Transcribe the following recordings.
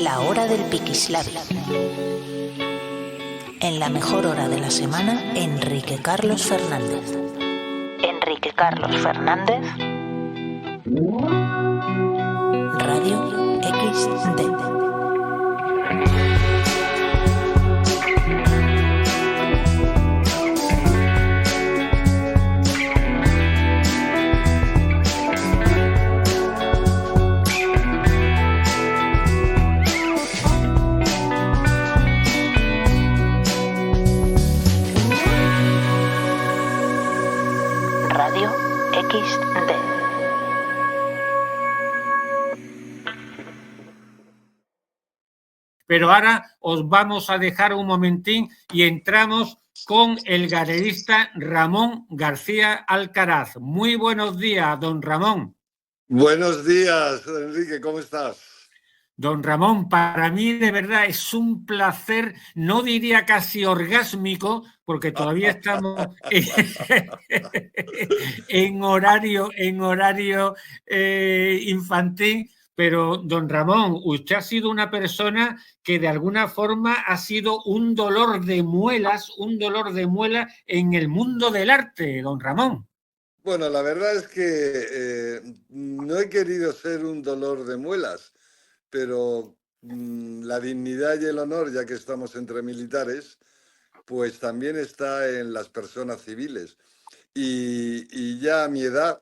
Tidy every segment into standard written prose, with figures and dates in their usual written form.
La hora del Piquislavi. En la mejor hora de la semana, Enrique Carlos Fernández. Enrique Carlos Fernández. Radio XD. Radio XD. Pero ahora os vamos a dejar un momentín y entramos con el galerista Ramón García Alcaraz. Muy buenos días, don Ramón. Buenos días, Enrique, ¿cómo estás? Don Ramón, para mí de verdad es un placer, no diría casi orgásmico, porque todavía estamos en horario infantil, pero don Ramón, usted ha sido una persona que de alguna forma ha sido un dolor de muelas en el mundo del arte, don Ramón. Bueno, la verdad es que no he querido ser un dolor de muelas, pero la dignidad y el honor, ya que estamos entre militares, pues también está en las personas civiles. Y ya a mi edad,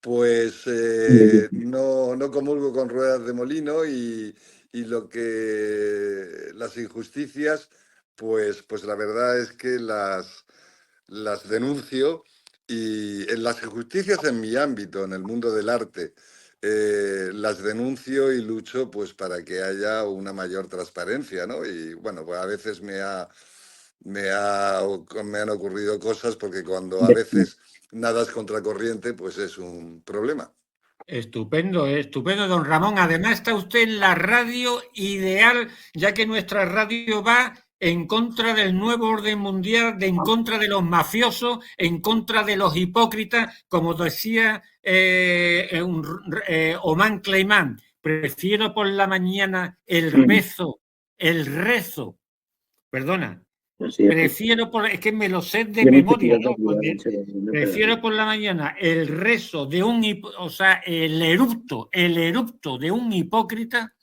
pues no comulgo con ruedas de molino y las injusticias, pues la verdad es que las denuncio, y en las injusticias en mi ámbito, en el mundo del arte, las denuncio y lucho pues para que haya una mayor transparencia, ¿no? Y bueno, pues a veces me han ocurrido cosas, porque cuando a veces nadas contracorriente, pues es un problema. Estupendo, estupendo, don Ramón. Además está usted en la radio ideal, ya que nuestra radio va en contra del nuevo orden mundial, en contra de los mafiosos, en contra de los hipócritas, como decía Oman Cleimán. Prefiero por la mañana el rezo, perdona. Prefiero es que me lo sé de memoria, ¿no? Prefiero por la mañana el rezo de el eructo de un hipócrita,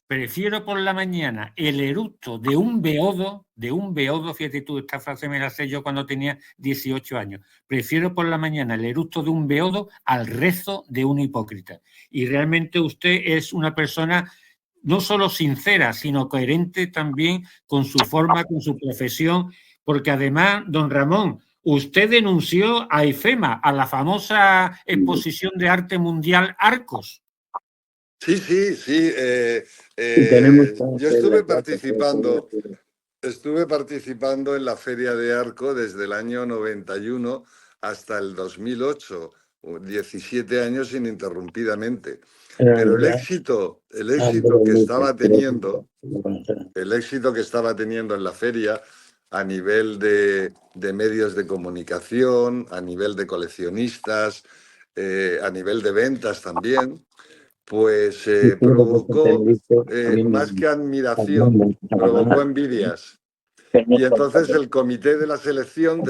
prefiero por la mañana el eructo de un beodo, fíjate tú, esta frase me la sé yo cuando tenía 18 años, prefiero por la mañana el eructo de un beodo al rezo de un hipócrita. Y realmente usted es una persona no solo sincera, sino coherente también con su forma, con su profesión, porque además, don Ramón, usted denunció a IFEMA, a la famosa exposición de arte mundial Arcos. Sí. Yo estuve participando en la Feria de Arco desde el año 91 hasta el 2008, 17 años ininterrumpidamente. Pero el éxito que estaba teniendo en la feria, a nivel de medios de comunicación, a nivel de coleccionistas, a nivel de ventas también, pues provocó, más que admiración, provocó envidias. Y entonces el comité de selección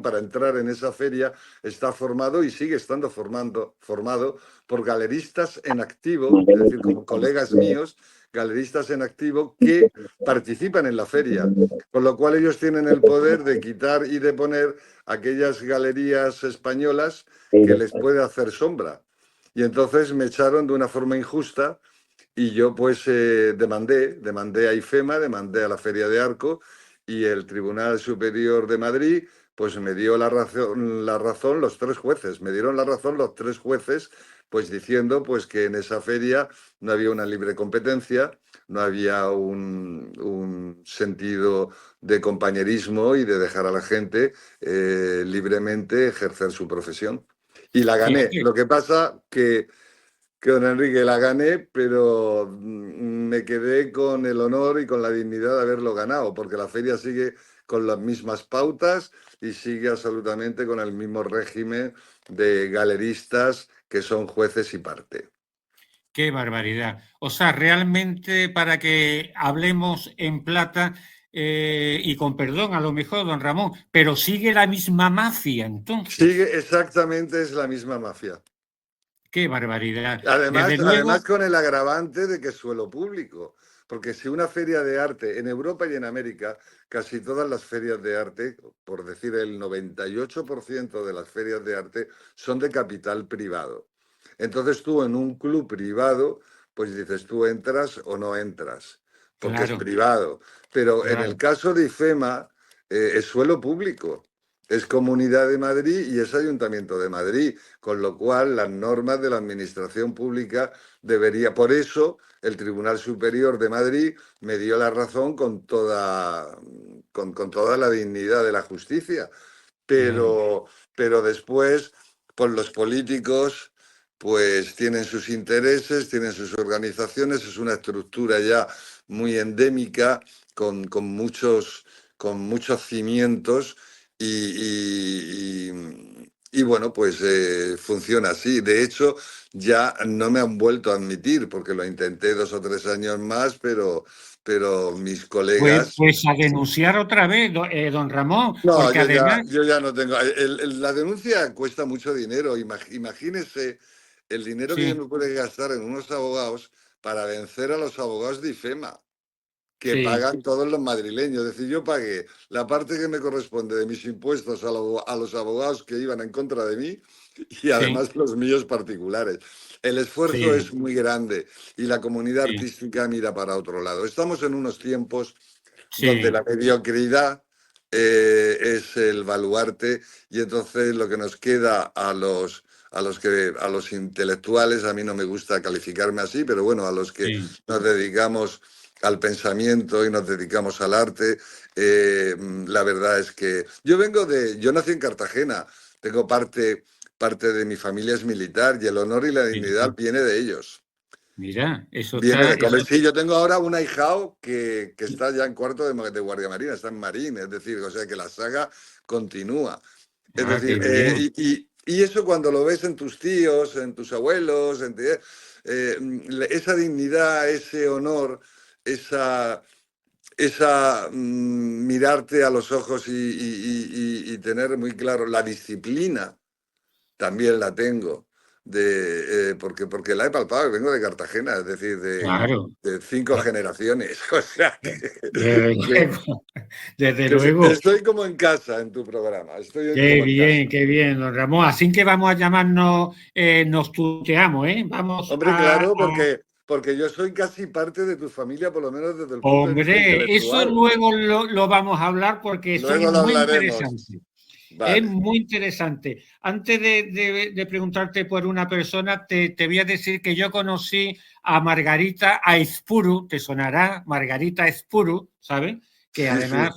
para entrar en esa feria está formado y sigue estando formado por galeristas en activo, es decir, como colegas míos, galeristas en activo que participan en la feria, con lo cual ellos tienen el poder de quitar y de poner aquellas galerías españolas que les puede hacer sombra. Y entonces me echaron de una forma injusta y yo pues demandé a IFEMA, demandé a la Feria de Arco, y el Tribunal Superior de Madrid pues me dio la razón los tres jueces. Me dieron la razón los tres jueces, pues diciendo pues que en esa feria no había una libre competencia, no había un sentido de compañerismo y de dejar a la gente libremente ejercer su profesión. Y la gané. Lo que pasa que don Enrique, la gané, pero me quedé con el honor y con la dignidad de haberlo ganado, porque la feria sigue con las mismas pautas y sigue absolutamente con el mismo régimen de galeristas que son jueces y parte. Qué barbaridad. O sea, realmente para que hablemos en plata, y con perdón a lo mejor, don Ramón, pero sigue la misma mafia entonces. Sigue exactamente, es la misma mafia. Qué barbaridad. Desde Además luego, con el agravante de que es suelo público, porque si una feria de arte en Europa y en América, casi todas las ferias de arte, por decir el 98% de las ferias de arte, son de capital privado. Entonces tú en un club privado, pues dices, tú entras o no entras, porque es claro, privado. Pero en el claro. caso de IFEMA, es suelo público. Es Comunidad de Madrid y es Ayuntamiento de Madrid, con lo cual las normas de la Administración Pública debería. Por eso el Tribunal Superior de Madrid me dio la razón con toda la dignidad de la justicia. Claro. Pero después, pues los políticos pues tienen sus intereses, tienen sus organizaciones, es una estructura ya muy endémica, con muchos cimientos y bueno, pues funciona así. De hecho, ya no me han vuelto a admitir, porque lo intenté 2 o 3 años más, pero mis Pues, colegas. pues a denunciar otra vez, don Ramón, No, porque además, yo ya no tengo. La denuncia cuesta mucho dinero. Imagínese el dinero que yo sí, me puedo gastar en unos abogados para vencer a los abogados de IFEMA, que sí, pagan todos los madrileños. Es decir, yo pagué la parte que me corresponde de mis impuestos a los abogados que iban en contra de mí y sí, además los míos particulares. El esfuerzo sí, es muy grande y la comunidad sí, artística mira para otro lado. Estamos en unos tiempos donde sí, la mediocridad es el baluarte y entonces lo que nos queda a los intelectuales, a mí no me gusta calificarme así, pero bueno, a los que sí. nos dedicamos al pensamiento y nos dedicamos al arte, la verdad es que yo nací en Cartagena, tengo parte de mi familia es militar y el honor y la dignidad Mira, viene de ellos. mira, Viene de comer. Sí, yo tengo ahora un ahijado que está ya en cuarto de Guardia Marina, está en Marín, es decir, o sea que la saga continúa. Es decir, qué bien. y eso cuando lo ves en tus tíos, en tus abuelos, esa dignidad, ese honor, esa, mirarte a los ojos y tener muy claro la disciplina también la tengo, porque la he palpado, vengo de Cartagena, es decir, Claro, de 5 generaciones. O sea, desde que- luego, desde que luego. estoy como en casa en tu programa, estoy como en casa. Qué bien, don Ramón. Así que vamos a llamarnos, nos tuteamos, ¿eh? Vamos Hombre, claro, porque yo soy casi parte de tu familia, por lo menos desde el punto de vista hombre, eso intelectual. luego lo vamos a hablar porque eso es Luego lo muy hablaremos. interesante. Es Vale. muy interesante. Antes de preguntarte por una persona, te voy a decir que yo conocí a Margarita Aizpuru, te sonará Margarita Aizpuru, ¿sabes? Que Sí, sí. además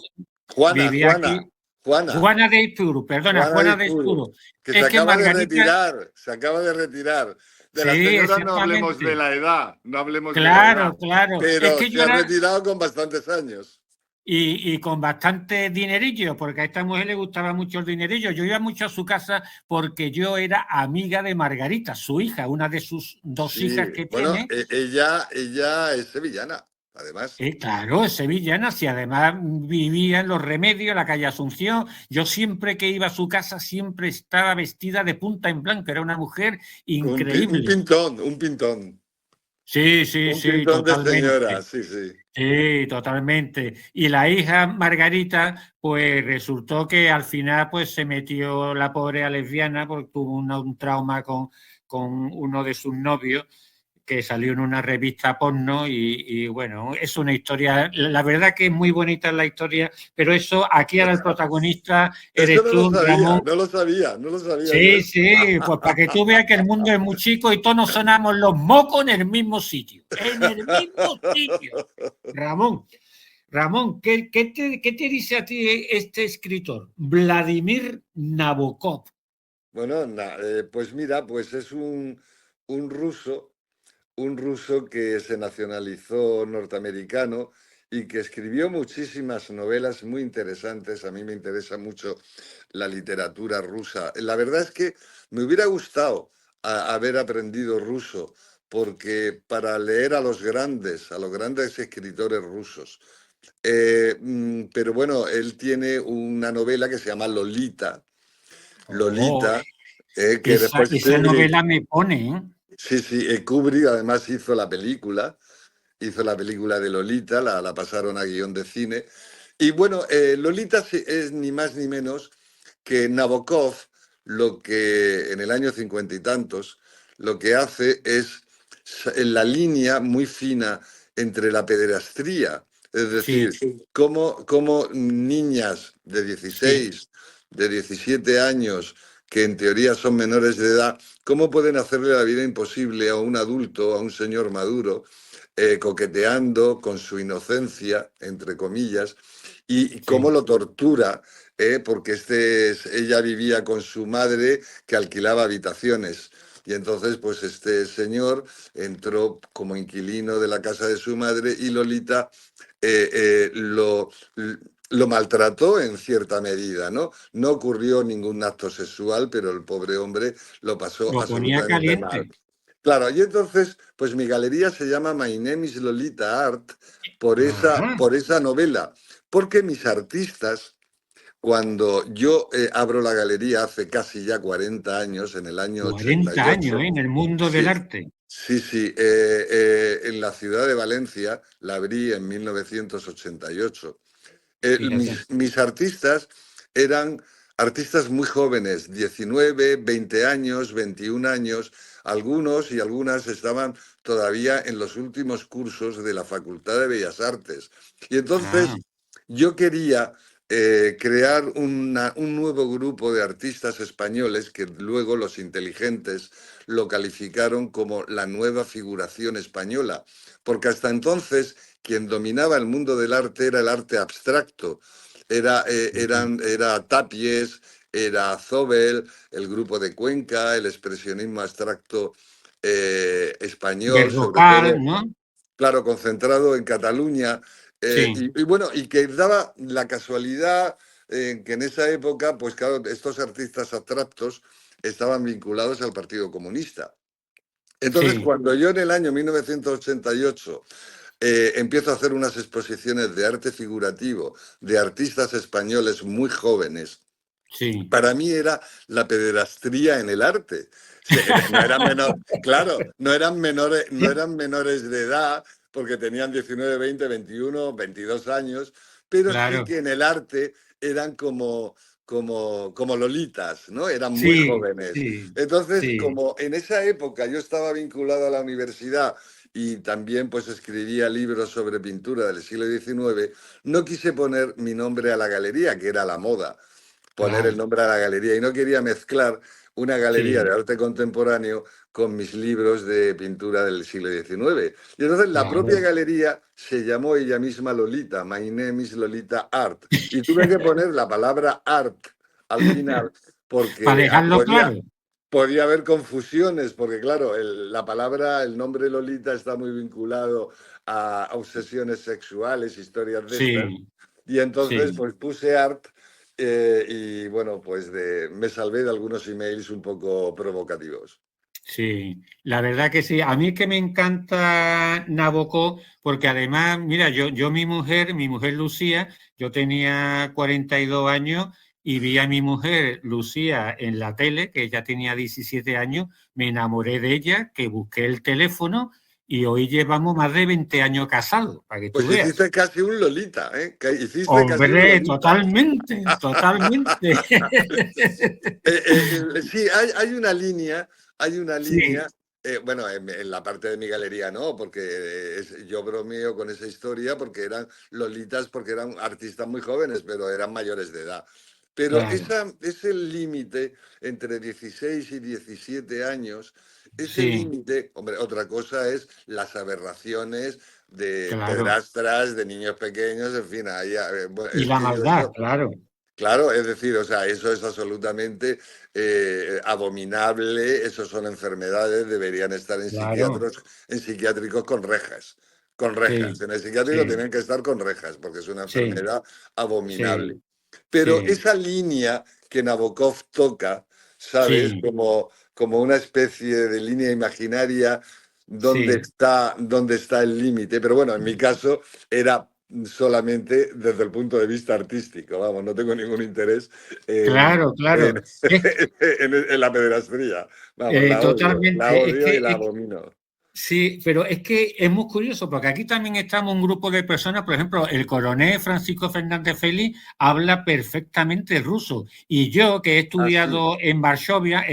Juana, vivía Juana, aquí. Juana, Juana de Aizpuru, perdona, Juana Juana de Izpuru, Aizpuru. que se Es que acaba de Margarita, retirar, se acaba de retirar. De la sí, señora no hablemos de exactamente. la edad, no hablemos de la edad, Claro, claro. Es pero que se yo ha era, retirado con bastantes años. y con bastante dinerillo, porque a esta mujer le gustaba mucho el dinerillo. Yo iba mucho a su casa porque yo era amiga de Margarita, su hija, una de sus dos Sí, hijas que bueno, tiene. ella es sevillana, además. Claro, es sevillana, si además vivía en Los Remedios, en la calle Asunción. Yo siempre que iba a su casa, siempre estaba vestida de punta en blanco. Era una mujer increíble. Un pintón, Sí, sí, un sí, pintón de señora, totalmente. sí, sí. Sí, totalmente. Y la hija Margarita, pues resultó que al final pues se metió la pobre a lesbiana porque tuvo un trauma con uno de sus novios que salió en una revista porno y bueno, es una historia, la verdad que es muy bonita la historia, pero eso aquí ahora el protagonista Eso eres no lo tú, sabía, Ramón. no lo sabía, no lo sabía yo Sí, eso. sí, pues para que tú veas que el mundo es muy chico y todos nos sonamos los mocos en el mismo sitio, en el mismo sitio. Ramón, Ramón, ¿qué te dice a ti este escritor? Vladimir Nabokov. Bueno, pues mira, pues es un ruso que se nacionalizó norteamericano y que escribió muchísimas novelas muy interesantes. A mí me interesa mucho la literatura rusa. La verdad es que me hubiera gustado haber aprendido ruso porque para leer a los grandes escritores rusos. Pero bueno, él tiene una novela que se llama Lolita. Oh, Lolita, que después esa Kubrick, novela me pone, ¿eh? sí, Kubrick además hizo la película de Lolita, la pasaron a guión de cine. Y bueno, Lolita es ni más ni menos que Nabokov, lo que en el año 50 y tantos, lo que hace es en la línea muy fina entre la pederastría, es Sí, decir, cómo niñas de sí, 16, de 17 años, que en teoría son menores de edad, cómo pueden hacerle la vida imposible a un adulto, a un señor maduro, coqueteando con su inocencia, entre comillas, y cómo sí. lo tortura, porque ella vivía con su madre que alquilaba habitaciones. Y entonces, pues este señor entró como inquilino de la casa de su madre y Lolita eh, eh, lo, lo maltrató en cierta medida, ¿no? No ocurrió ningún acto sexual, pero el pobre hombre lo pasó Lo ponía absolutamente mal. caliente. Claro, y entonces, pues mi galería se llama My Name is Lolita Art Ajá, por esa novela, porque mis artistas, cuando yo abro la galería hace casi ya 40 años, en el año 40 años, 88, ¿eh? En el mundo del sí, arte. sí, en la ciudad de Valencia, la abrí en 1988. Fíjate. Mis artistas eran artistas muy jóvenes, 19, 20 años, 21 años. Algunos y algunas estaban todavía en los últimos cursos de la Facultad de Bellas Artes. Y Ah, entonces yo quería crear un nuevo grupo de artistas españoles que luego los inteligentes lo calificaron como la nueva figuración española, porque hasta entonces quien dominaba el mundo del arte era el arte abstracto. Era Tapies, era Zobel, el grupo de Cuenca, el expresionismo abstracto español, sobre Berrocal, todo, ¿no? claro, concentrado en Cataluña. Sí, Y bueno, y que daba la casualidad que en esa época, pues claro, estos artistas abstractos estaban vinculados al Partido Comunista. Entonces, sí, cuando yo en el año 1988 empiezo a hacer unas exposiciones de arte figurativo de artistas españoles muy jóvenes, sí. para mí era la pederastría en el arte. No eran claro, no eran menores de edad, porque tenían 19, 20, 21, 22 años, pero sí Claro. que en el arte eran como lolitas, ¿no? Eran muy Sí, jóvenes. sí, Entonces, sí, como en esa época yo estaba vinculado a la universidad y también pues escribía libros sobre pintura del siglo XIX, no quise poner mi nombre a la galería, que era la moda poner el claro. nombre a la galería y no quería mezclar una galería de Sí, arte contemporáneo con mis libros de pintura del siglo XIX. Y entonces la propia claro. galería se llamó ella misma Lolita, My Name is Lolita Art. Y tuve que poner la palabra art al final Para porque dejarlo claro. podía haber confusiones, porque claro, la palabra, el nombre Lolita está muy vinculado a obsesiones sexuales, historias de estas. Sí, Y entonces sí. pues puse art y bueno, pues me salvé de algunos emails un poco provocativos. Sí, la verdad que sí. A mí es que me encanta Nabokov porque además, mira, yo mi mujer Lucía, yo tenía 42 años y vi a mi mujer Lucía en la tele, que ella tenía 17 años, me enamoré de ella, que busqué el teléfono y hoy llevamos más de 20 años casados, para que tú Pues veas. hiciste casi un Lolita, ¿eh? Hiciste casi un Hombre, Lolita. totalmente, totalmente. Sí, hay una línea, hay una Sí, línea, bueno, en la parte de mi galería no, porque yo bromeo con esa historia porque eran lolitas, porque eran artistas muy jóvenes, pero eran mayores de edad. Pero claro, ese límite entre 16 y 17 años, ese sí, límite, hombre, otra cosa es las aberraciones de claro. pedrastras, de niños pequeños, en fin, bueno, Y la maldad, claro, claro, es decir, o sea, eso es absolutamente abominable, eso son enfermedades, deberían estar claro. en psiquiátricos con rejas, con rejas. Sí, En el psiquiátrico sí, tienen que estar con rejas, porque es una sí, enfermedad abominable. sí, Pero sí, esa línea que Nabokov toca, ¿sabes? sí, Como una especie de línea imaginaria, Sí. dónde está el límite. Pero bueno, en mi caso era solamente desde el punto de vista artístico, vamos, no tengo ningún interés en, Claro, claro. en, en la pederastría. Vamos, la Totalmente. odio y la abomino. Sí, pero es que es muy curioso porque aquí también estamos un grupo de personas, por ejemplo, el coronel Francisco Fernández Félix habla perfectamente ruso y yo que he Así. estudiado en Varsovia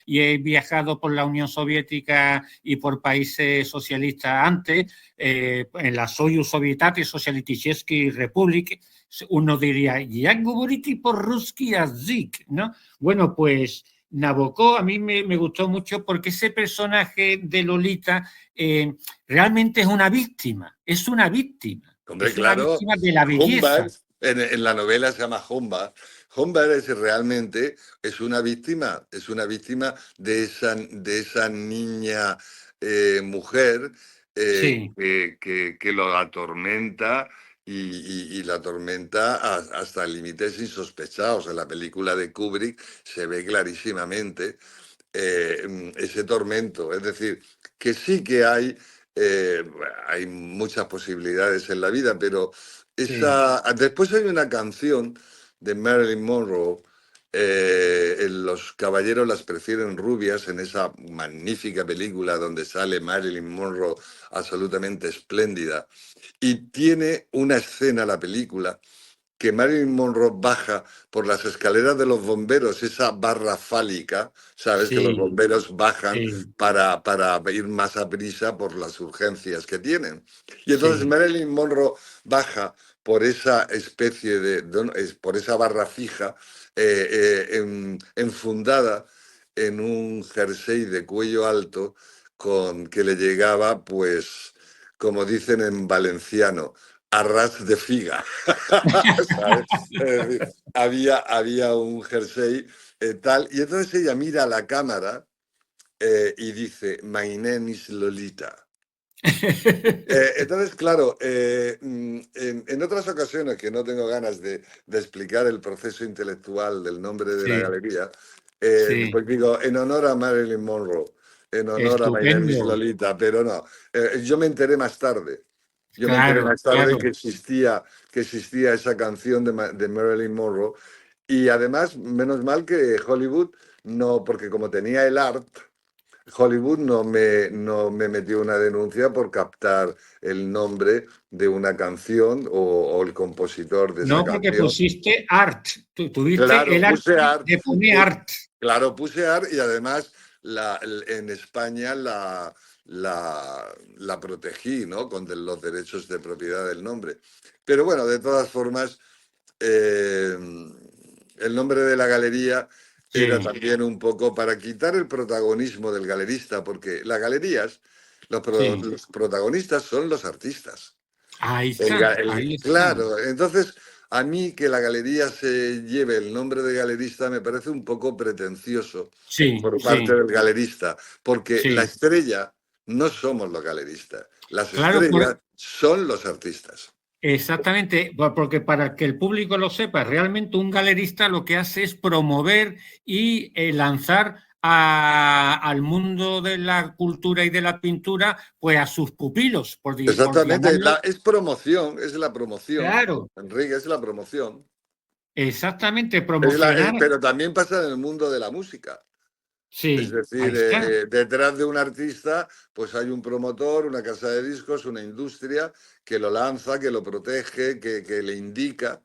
y he viajado por la Unión Soviética y por países socialistas antes, en la Soyuz Sovietati Socialistichesky Republic, uno diría, ya говорите по-русски язык, ¿no? Bueno, pues Nabokov a mí me gustó mucho porque ese personaje de Lolita realmente es una víctima, Hombre, es una claro, víctima de la belleza. Humbert, en la novela se llama Humbert. Humbert es realmente es una víctima de esa niña mujer Sí, que lo atormenta y la atormenta hasta límites insospechados. En la película de Kubrick se ve clarísimamente ese tormento. Es decir, que sí que eh, hay muchas posibilidades en la vida, pero sí, después hay una canción de Marilyn Monroe, Los caballeros las prefieren rubias, en esa magnífica película donde sale Marilyn Monroe absolutamente espléndida. Y tiene una escena la película que Marilyn Monroe baja por las escaleras de los bomberos, esa barra fálica, sabes que los sí, bomberos bajan sí, para ir más a prisa por las urgencias que tienen. Y entonces sí, Marilyn Monroe baja por esa especie por esa barra fija, enfundada en un jersey de cuello alto que le llegaba, pues, como dicen en valenciano, a ras de figa. ¿Sabes? Es decir, había un jersey tal, y entonces ella mira a la cámara y dice, My name is Lolita. Entonces, claro, en otras ocasiones que no tengo ganas de explicar el proceso intelectual del nombre de la sí, galería, sí, pues digo, en honor a Marilyn Monroe, en honor a My Name is estupendo, Lolita, pero no, yo me enteré más tarde. Yo me enteré claro, más tarde claro. que existía esa canción de Marilyn Monroe y además, menos mal que Hollywood no, porque como tenía el art, Hollywood no me metió una denuncia por captar el nombre de una canción o el compositor de esa No porque canción. pusiste art, tuviste Claro, el arte puse art, de poner pu- art. claro, puse art y además en España la protegí, ¿no? Con los derechos de propiedad del nombre. Pero bueno, de todas formas, eh, el nombre de la galería era Sí, también un poco para quitar el protagonismo del galerista, porque las galerías, sí. los protagonistas son los artistas. Ahí está, ahí está. Claro, entonces a mí que la galería se lleve el nombre de galerista me parece un poco pretencioso Sí, por parte sí, del galerista, porque la sí. estrella no somos los galeristas, las Claro, estrellas son los artistas. exactamente, porque para que el público lo sepa, realmente un galerista lo que hace es promover y lanzar al mundo de la cultura y de la pintura, pues a sus pupilos, por Exactamente, llamarlo. es promoción, es la promoción, Claro, Enrique, es la promoción. exactamente, promocionar. Pero también pasa en el mundo de la música. Es Sí, decir, ahí está. detrás de un artista, pues hay un promotor, una casa de discos, una industria que lo lanza, que lo protege, que le indica.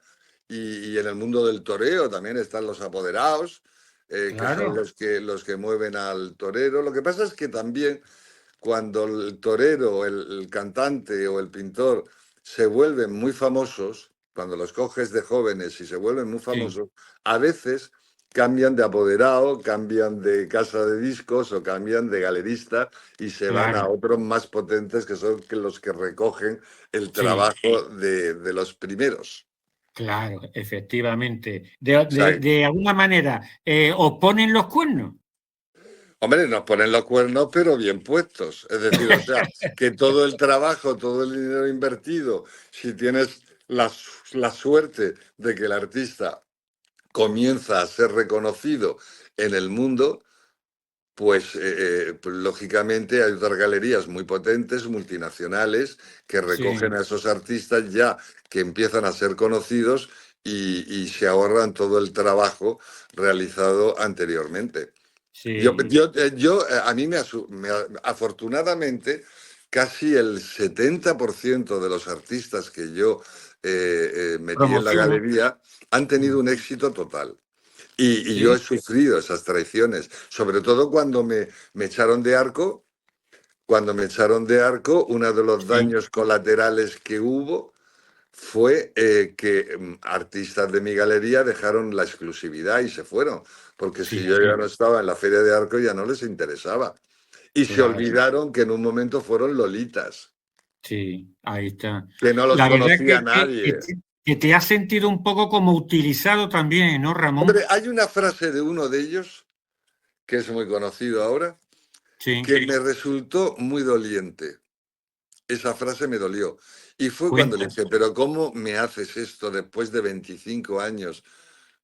Y en el mundo del toreo también están los apoderados, que son Claro, los que mueven al torero. Lo que pasa es que también cuando el torero, el cantante o el pintor se vuelven muy famosos, cuando los coges de jóvenes y se vuelven muy sí, famosos, a veces cambian de apoderado, cambian de casa de discos o cambian de galerista y se van a claro, otros más potentes que son los que recogen el sí. trabajo de los primeros. Claro, efectivamente. O sea, De alguna manera, ¿os ponen los cuernos? hombre, nos ponen los cuernos, pero bien puestos. Es decir, o sea, que todo el trabajo, todo el dinero invertido, si tienes la suerte de que el artista comienza a ser reconocido en el mundo, pues, lógicamente hay otras galerías muy potentes, multinacionales, que recogen Sí, a esos artistas ya que empiezan a ser conocidos y se ahorran todo el trabajo realizado anteriormente. sí. A mí afortunadamente, casi el 70% de los artistas que yo metí en la Promociono. galería han tenido un éxito total. Y yo he Sí, sufrido esas traiciones, sobre todo cuando me echaron de Arco. Cuando me echaron de Arco, uno de los sí, daños colaterales que hubo fue que artistas de mi galería dejaron la exclusividad y se fueron, porque si yo ya fíjate, no estaba en la Feria de Arco ya no les interesaba. Y se claro. olvidaron que en un momento fueron lolitas, Sí, ahí está. que no los La verdad conocía nadie. que te has sentido un poco como utilizado también, ¿no, Hombre, Ramón? hay una frase de uno de ellos, que es muy conocido ahora, Sí, que me resultó muy doliente. Esa frase me dolió. Y fue cuando le cuenta. dije, pero ¿cómo me haces esto después de 25 años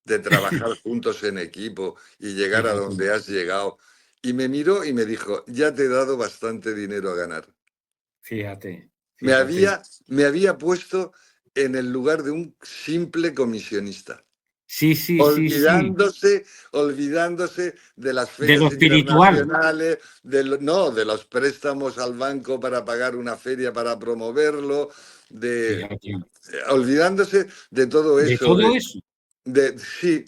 de trabajar juntos en equipo y llegar a Fíjate, donde has llegado? Y me miró y me dijo, ya te he dado bastante dinero a ganar. fíjate, Me fíjate. había, me había puesto en el lugar de un simple comisionista. Sí, sí, sí, sí. Olvidándose de las De lo ferias espiritual. internacionales, no, de los préstamos al banco para pagar una feria para promoverlo, Fíjate. olvidándose de todo De eso. todo eso. Sí,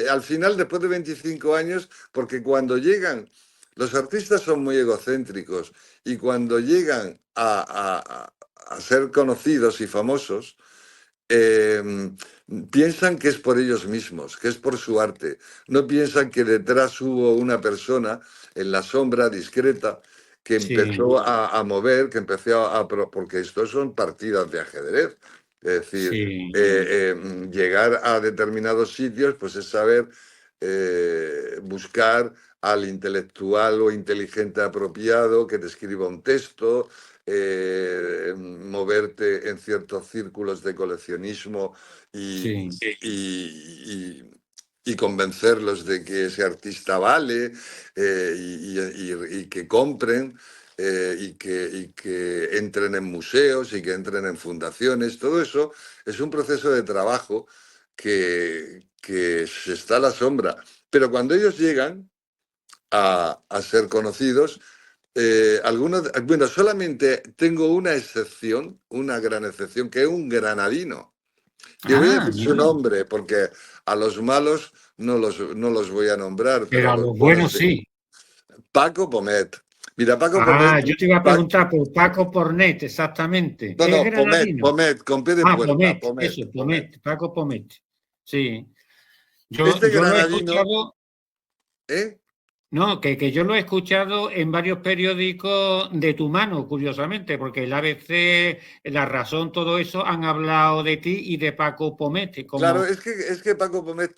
al final, después de 25 años, porque cuando llegan, los artistas son muy egocéntricos y cuando llegan a ser conocidos y famosos, eh, piensan que es por ellos mismos, que es por su arte. No piensan que detrás hubo una persona en la sombra discreta que Sí, empezó a mover, que empezó porque estos son partidas de ajedrez. Es decir, sí, llegar a determinados sitios, pues es saber buscar al intelectual o inteligente apropiado que te escriba un texto, moverte en ciertos círculos de coleccionismo y, sí, y convencerlos de que ese artista vale y que compren y que entren en museos y que entren en fundaciones. Todo eso es un proceso de trabajo que se está a la sombra. Pero cuando ellos llegan a ser conocidos, bueno, solamente tengo una excepción, una gran excepción, que es un granadino. Y voy a ah, decir su mira. nombre, porque a los malos no los voy a nombrar, pero Pero a a los los buenos buenos sí. sí. Paco Pomet. Mira, Paco Pomet. Ah, yo te iba a Pa- preguntar por Paco Pornet, exactamente. no, ¿Es no, Pomet, granadino? Pomet, con P de Ah, puerta, Pomet, Pomet, eso, Pomet. Pomet, Paco Pomet. Sí. Este Yo lo he granadino, escuchado, ¿eh? no, que yo lo he escuchado en varios periódicos de tu mano, curiosamente, porque el ABC, La Razón, todo eso han hablado de ti y de Paco Pomete, Claro, como, es que Paco Pomet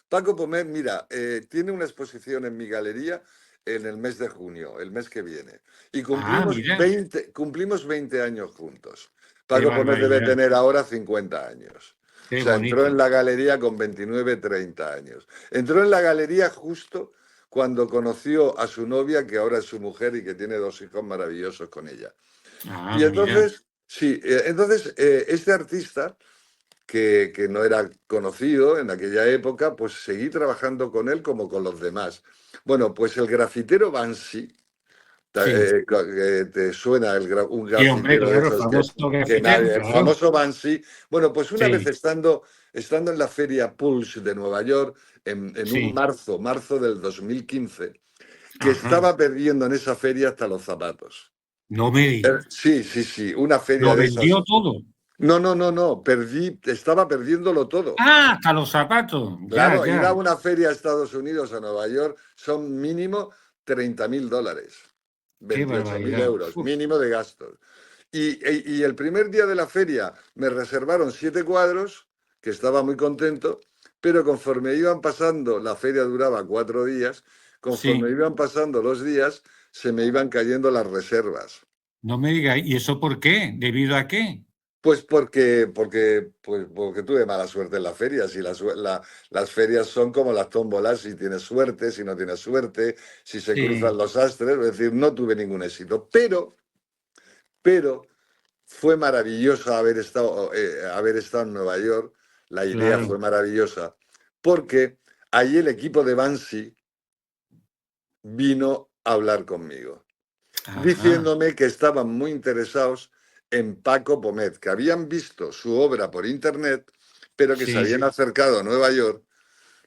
Paco Pomet, mira, tiene una exposición en mi galería en el mes de junio, el mes que viene. Y ah, cumplimos mira, 20 años juntos. qué Paco Pomet debe barbaridad, tener ahora 50 años. O qué sea, entró en bonito. la galería con 29, 30 años. Entró en la galería justo cuando conoció a su novia, que ahora es su mujer y que tiene 2 hijos maravillosos con ella. Ah, Y mira, entonces, sí, este artista que no era conocido en aquella época, pues seguí trabajando con él como con los demás. Bueno, pues el grafitero Banksy, sí, que te suena un sí, hombre, grafitero de claro, esos famoso que grafitero, nadie, el claro, famoso Banksy, bueno, pues una vez sí, estando en la feria Pulse de Nueva York, en un sí, marzo del 2015, que ajá, estaba perdiendo en esa feria hasta los zapatos. no me digas, Sí, sí, sí, una feria lo de esas. vendió todo. No, no, no, no, estaba perdiéndolo todo. Ah, hasta los zapatos, ya, Claro, ir ya, a una feria a Estados Unidos, a Nueva York, son mínimo $30.000, qué 28.000 barbaridad. euros, Uf, mínimo de gastos. Y el primer día de la feria me reservaron 7 cuadros, que estaba muy contento, pero conforme iban pasando, la feria duraba 4 días, conforme sí. iban pasando los días, se me iban cayendo las reservas. No me digas, ¿y eso por qué? ¿Debido a qué? Pues porque tuve mala suerte en las ferias y las ferias son como las tómbolas, si tienes suerte, si no tienes suerte, si se cruzan Sí, los astres, es decir, no tuve ningún éxito, pero fue maravilloso haber estado en Nueva York, la idea claro. fue maravillosa, porque allí el equipo de Bansi vino a hablar conmigo, Ajá. diciéndome que estaban muy interesados en Paco Pomet, que habían visto su obra por internet, pero que se Sí, habían acercado a Nueva York,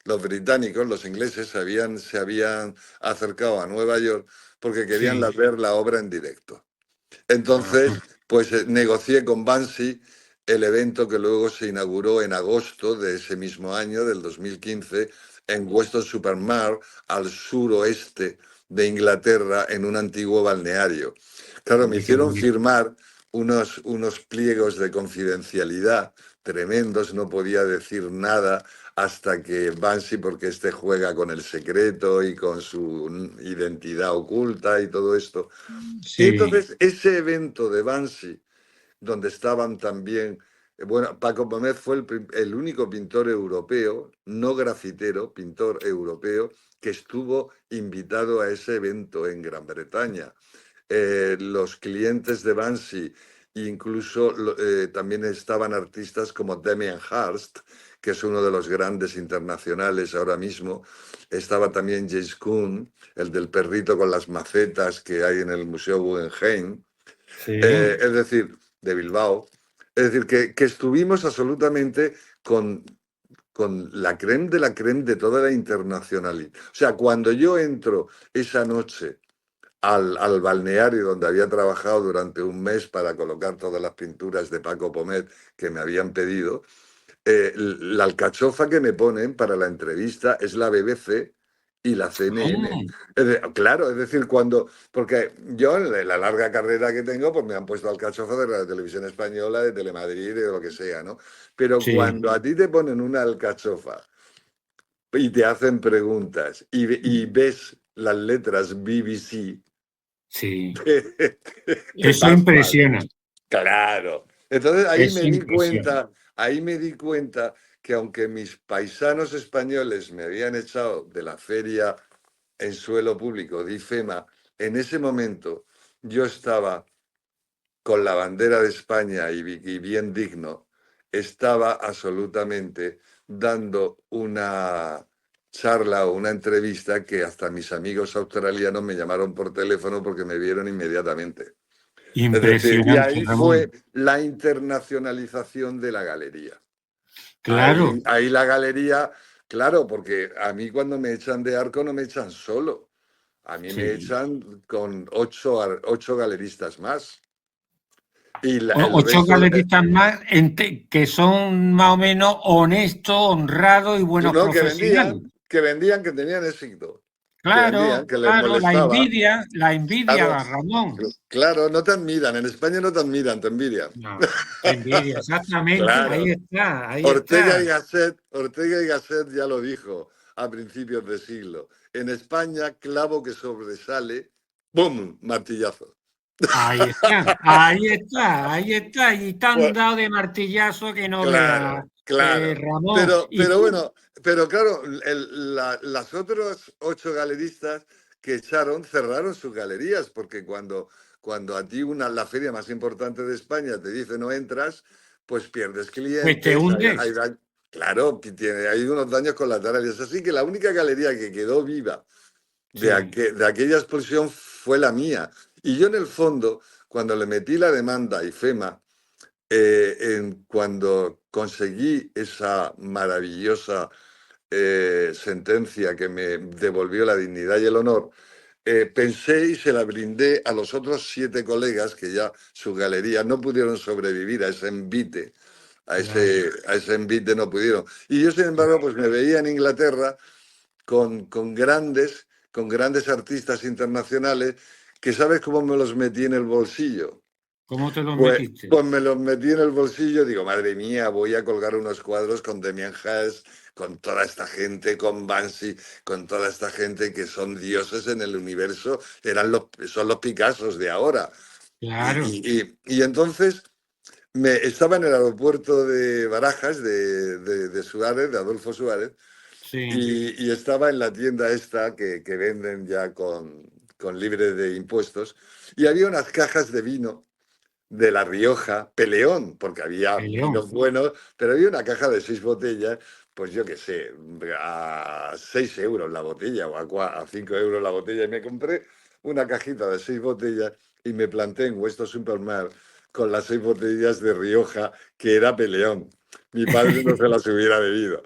los británicos, los ingleses, se habían acercado a Nueva York porque querían sí. ver la obra en directo. Ajá. Entonces, pues negocié con Bansi el evento que luego se inauguró en agosto de ese mismo año, del 2015, en Weston-super-Mare, al suroeste de Inglaterra, en un antiguo balneario. Claro, me Oye, qué hicieron bonito. firmar unos pliegos de confidencialidad tremendos, no podía decir nada hasta que Bansi, porque este juega con el secreto y con su identidad oculta y todo esto. Y Sí. entonces ese evento de Bansi, donde estaban también, bueno, Paco Gómez fue el único pintor europeo, no grafitero, pintor europeo, que estuvo invitado a ese evento en Gran Bretaña. Los clientes de Bansi, incluso también estaban artistas como Damien Hirst, que es uno de los grandes internacionales ahora mismo. Estaba también James Kuhn, el del perrito con las macetas que hay en el Museo Guggenheim. Sí. Es decir, de Bilbao. Es decir, que estuvimos absolutamente con la creme de toda la internacionalidad. O sea, cuando yo entro esa noche al balneario donde había trabajado durante un mes para colocar todas las pinturas de Paco Pomet que me habían pedido, la alcachofa que me ponen para la entrevista es la BBC y la CNN. Mm, Claro, es decir, porque yo en la larga carrera que tengo, pues me han puesto alcachofa de la televisión española, de Telemadrid, de lo que sea, ¿no? Pero sí. cuando a ti te ponen una alcachofa y te hacen preguntas y ves las letras BBC, Sí. te Eso pasmas. impresiona. Claro. Entonces Eso impresiona. ahí me di cuenta que aunque mis paisanos españoles me habían echado de la feria en suelo público de IFEMA, en ese momento yo estaba con la bandera de España y bien digno, estaba absolutamente dando una charla o una entrevista que hasta mis amigos australianos me llamaron por teléfono porque me vieron inmediatamente. Es decir, y Impresionante, ahí fue Ramón. la internacionalización de la galería. Claro. Ahí la galería, claro, porque a mí cuando me echan de Arco no me echan solo, a mí me Sí. echan con ocho galeristas más. Y el Ocho resto, galeristas más que son más o menos honestos, honrados y buenos no, profesionales. que tenían éxito, que vendían, Claro, que les claro, molestaba. la envidia, Claro, Ramón. claro, no te admiran, en España no te admiran, te envidian. No, te envidia, exactamente, ahí Claro. está, ahí está. Ortega y Gasset ya lo dijo a principios de siglo. En España, clavo que sobresale, ¡pum! Martillazo. Ahí está, ahí está, ahí está. Y tan Pues, dado de martillazo que no vea, claro, claro. Ramón. Pero Y bueno, pero claro, las otras ocho galeristas que echaron cerraron sus galerías, porque cuando a ti la feria más importante de España te dice no entras, pues pierdes pues te clientes, hundes. claro, que hay unos daños colaterales. Así que la única galería que quedó viva Sí, de aquella explosión fue la mía. Y yo en el fondo, cuando le metí la demanda a IFEMA, cuando conseguí esa maravillosa sentencia que me devolvió la dignidad y el honor, pensé y se la brindé a los otros 7 colegas que ya sus galerías no pudieron sobrevivir a ese envite, claro. a ese envite no pudieron. Y yo, sin embargo, pues me veía en Inglaterra con grandes artistas internacionales que sabes cómo me los metí en el bolsillo. ¿Cómo te los Pues, metiste? pues me los metí en el bolsillo, digo, madre mía, voy a colgar unos cuadros con Damien Hirst, con toda esta gente, con Banksy, con toda esta gente que son dioses en el universo, son los Picassos de ahora. Claro. Y entonces Estaba en el aeropuerto de Barajas, de Suárez, de Adolfo Suárez, Sí, y estaba en la tienda esta que venden ya con libre de impuestos, y había unas cajas de vino de La Rioja, Peleón, porque había el vinos León. buenos, pero había una caja de 6 botellas, pues yo qué sé, a 6 euros la botella o a 5 euros la botella. Y me compré una cajita de 6 botellas y me planté en Huesto Supermar con las 6 botellas de Rioja, que era Peleón. Mi padre no se las hubiera bebido.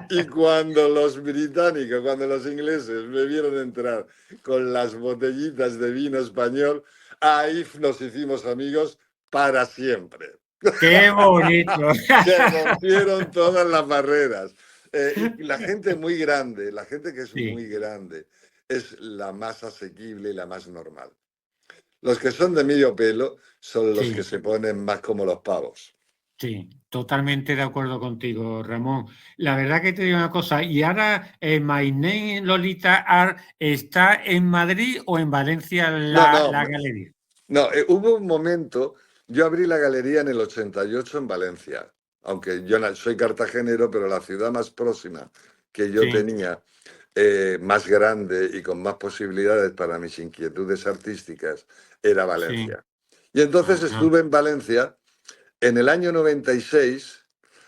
Y cuando los británicos, cuando los ingleses me vieron entrar con las botellitas de vino español, ahí nos hicimos amigos para siempre. ¡Qué bonito! Se rompieron todas las barreras. Y la gente muy grande, la gente que es Sí, muy grande, es la más asequible y la más normal. Los que son de medio pelo son los que sí. se ponen más como los pavos. Sí, totalmente de acuerdo contigo, Ramón. La verdad que te digo una cosa, y ahora My Name Lolita Art, ¿está en Madrid o en Valencia No, la no, galería? no, hubo un momento, yo abrí la galería en el 88 en Valencia, aunque yo soy cartagenero, pero la ciudad más próxima que yo Sí, tenía, más grande y con más posibilidades para mis inquietudes artísticas, era sí. Valencia. Y entonces Ajá, estuve en Valencia. En el año 96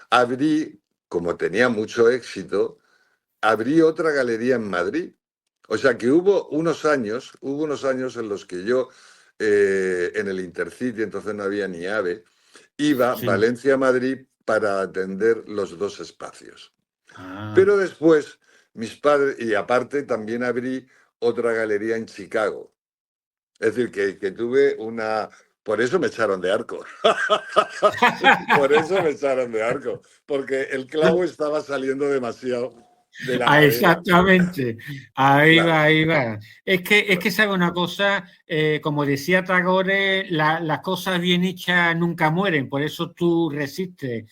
abrí, como tenía mucho éxito, abrí otra galería en Madrid. O sea que hubo unos años en los que yo, en el Intercity, entonces no había ni AVE, iba sí. Valencia-Madrid para atender los dos espacios. Ah, Pero después, mis padres, y aparte también abrí otra galería en Chicago. Es decir, que tuve una... Por eso me echaron de Arco. Por eso me echaron de Arco. Porque el clavo estaba saliendo demasiado de la madera. exactamente. Ahí va, Claro. ahí va. Es que sabe una cosa, como decía Tagore, las cosas bien hechas nunca mueren, por eso tú resistes,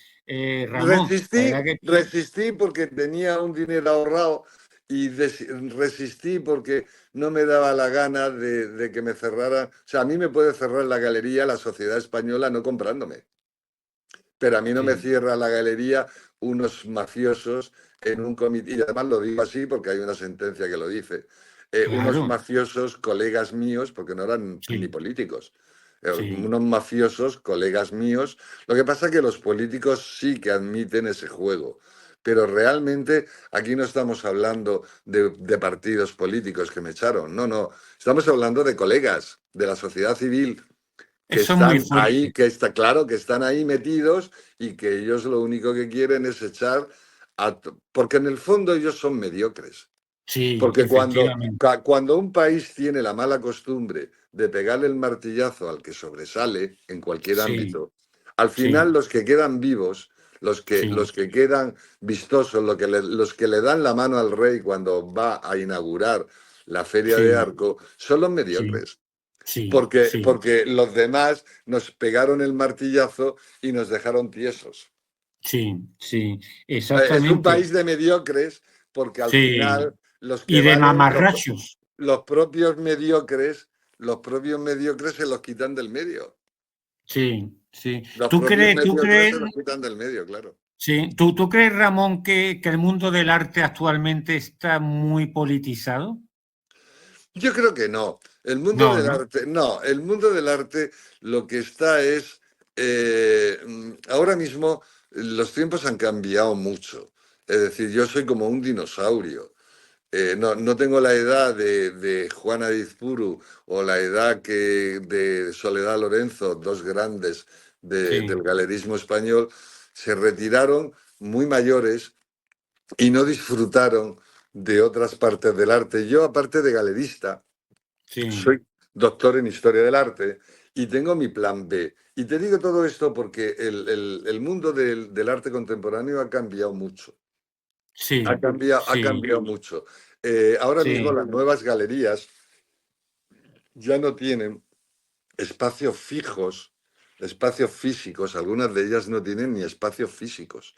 Ramón. La Resistí, verdad que resistí porque tenía un dinero ahorrado y resistí porque no me daba la gana de que me cerraran. O sea, a mí me puede cerrar la galería la sociedad española no comprándome, pero a mí no me sí, cierra la galería unos mafiosos en un comité, y además lo digo así porque hay una sentencia que lo dice, unos claro, mafiosos colegas míos, porque no eran ni sí, políticos, sí. unos mafiosos colegas míos. Lo que pasa es que los políticos sí que admiten ese juego. Pero realmente aquí no estamos hablando de partidos políticos que me echaron, no, no, estamos hablando de colegas de la sociedad civil que Eso es muy están ahí, fuerte. que está claro, que están ahí metidos y que ellos lo único que quieren es echar porque en el fondo ellos son mediocres. Sí, Porque efectivamente. cuando un país tiene la mala costumbre de pegarle el martillazo al que sobresale en cualquier Sí, ámbito, al final sí, los que quedan vivos, sí, los que quedan vistosos, los que le dan la mano al rey cuando va a inaugurar la Feria de sí, Arco, son los sí, mediocres. sí, sí, Porque los demás nos pegaron el martillazo y nos dejaron tiesos. sí, sí, Es un exactamente. país de mediocres porque al Sí. final los Y que de valen, mamarrachos. los los propios mediocres se los quitan del medio. Sí, sí. Los ¿Tú propios crees, tú mediocres crees, se los quitan del medio, claro. sí, tú crees, Ramón, que el mundo del arte actualmente está muy politizado? Yo creo que no. El mundo No, del ¿no? arte, no, el mundo del arte lo que está es, ahora mismo los tiempos han cambiado mucho. Es decir, yo soy como un dinosaurio. No tengo la edad de Juana Dizpuru o la edad de Soledad Lorenzo, dos grandes del Sí, galerismo español. Se retiraron muy mayores y no disfrutaron de otras partes del arte. Yo, aparte de galerista, sí, soy doctor en historia del arte y tengo mi plan B. Y te digo todo esto porque el mundo del arte contemporáneo ha cambiado mucho. sí, Ha sí, cambiado mucho. Ahora mismo sí, las nuevas galerías ya no tienen espacios fijos, espacios físicos, algunas de ellas no tienen ni espacios físicos.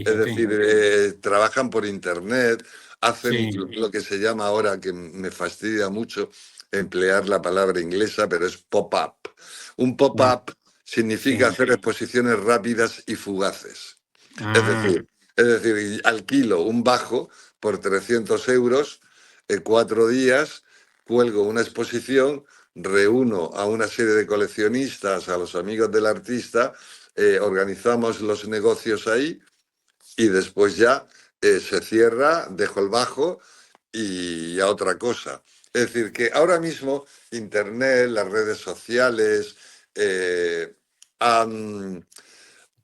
Es fíjate. decir, trabajan por internet, hacen Sí, lo que se llama ahora, que me fastidia mucho emplear la palabra inglesa, pero es pop-up. Un bueno, pop-up significa sí. hacer exposiciones rápidas y fugaces. Es Ah, decir, alquilo un bajo por 300 euros, 4 días, cuelgo una exposición, reúno a una serie de coleccionistas, a los amigos del artista, organizamos los negocios ahí y después ya se cierra, dejo el bajo y a otra cosa. Es decir, que ahora mismo Internet, las redes sociales, han,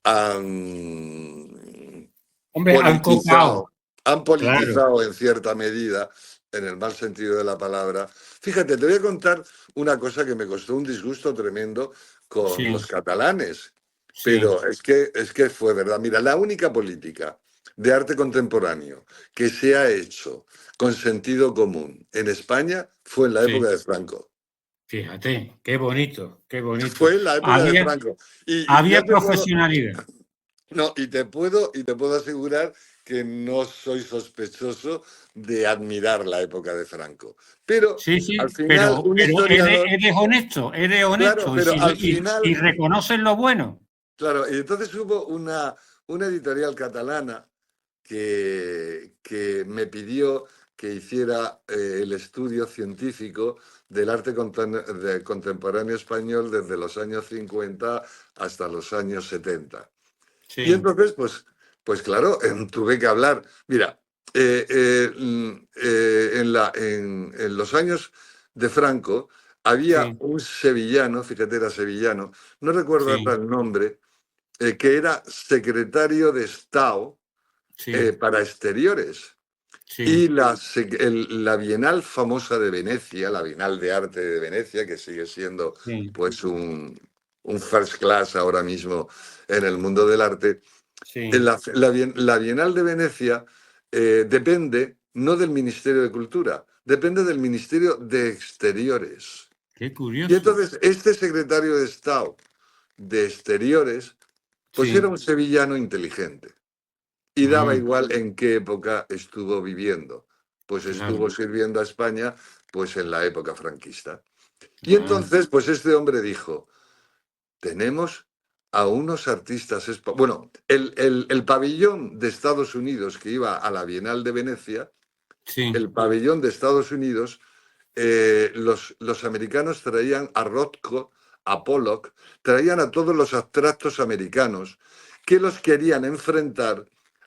han hombre, han copado, politizado, han claro. politizado en cierta medida, en el mal sentido de la palabra. Fíjate, te voy a contar una cosa que me costó un disgusto tremendo con Sí, los catalanes, sí, pero es que fue verdad. Mira, la única política de arte contemporáneo que se ha hecho con sentido común en España fue en la época sí. de Franco. Fíjate, qué bonito, qué bonito. Fue en la época de Había, Franco. Y había ya te puedo, profesionalidad. no, y te puedo asegurar que no soy sospechoso de admirar la época de Franco. Pero Sí, al sí, final, un pero historiador, eres claro, honesto pero al y final, reconoces lo bueno. claro, y entonces hubo una editorial catalana que me pidió que hiciera el estudio científico del arte contemporáneo español desde los años 50 hasta los años 70. Y Sí, entonces, pues claro, tuve que hablar. Mira, en los años de Franco había sí, un sevillano, fíjate, era sevillano, no recuerdo ahora sí, el nombre, que era secretario de Estado sí, para exteriores. sí, Y la Bienal famosa de Venecia, la Bienal de Arte de Venecia, que sigue siendo sí, pues un first class ahora mismo en el mundo del arte, sí. la Bienal de Venecia depende no del Ministerio de Cultura, depende del Ministerio de Exteriores. Qué Y curioso. entonces este secretario de Estado de Exteriores, pues era Sí. un sevillano inteligente. Y daba Mm, igual en qué época estuvo viviendo. Pues claro. estuvo sirviendo a España pues en la época franquista. Y Ah, entonces, pues este hombre dijo, tenemos a unos artistas... Bueno, el pabellón de Estados Unidos que iba a la Bienal de Venecia, sí, el pabellón de Estados Unidos, los americanos traían a Rothko, a Pollock, traían a todos los abstractos americanos que los querían enfrentar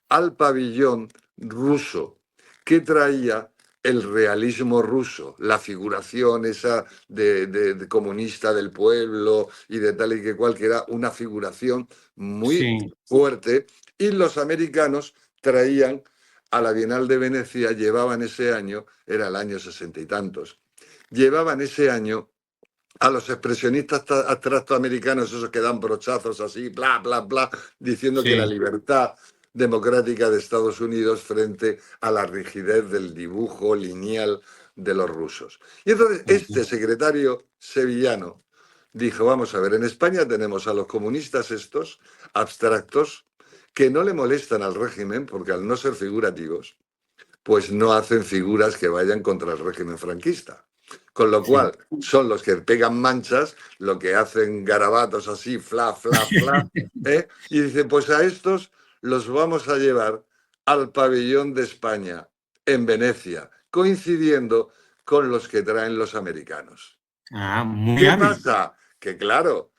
al pabellón ruso, que traía el realismo ruso, la figuración esa de comunista del pueblo y de tal y que cual, que era una figuración muy sí. fuerte, y los americanos traían a la Bienal de Venecia, llevaban ese año, era el año 60 y tantos, llevaban ese año a los expresionistas abstractos americanos, esos que dan brochazos así, bla, bla, bla, diciendo que la Sí, libertad democrática de Estados Unidos frente a la rigidez del dibujo lineal de los rusos. Y entonces este ujú, secretario sevillano dijo, vamos a ver, en España tenemos a los comunistas estos abstractos que no le molestan al régimen porque al no ser figurativos, pues no hacen figuras que vayan contra el régimen franquista. Con lo sí. cual, son los que pegan manchas, lo que hacen garabatos así, fla, fla, fla, ¿eh? Y dice, pues a estos los vamos a llevar al pabellón de España, en Venecia, coincidiendo con los que traen los americanos. Ah, muy ¿Qué hábil. pasa? Que claro,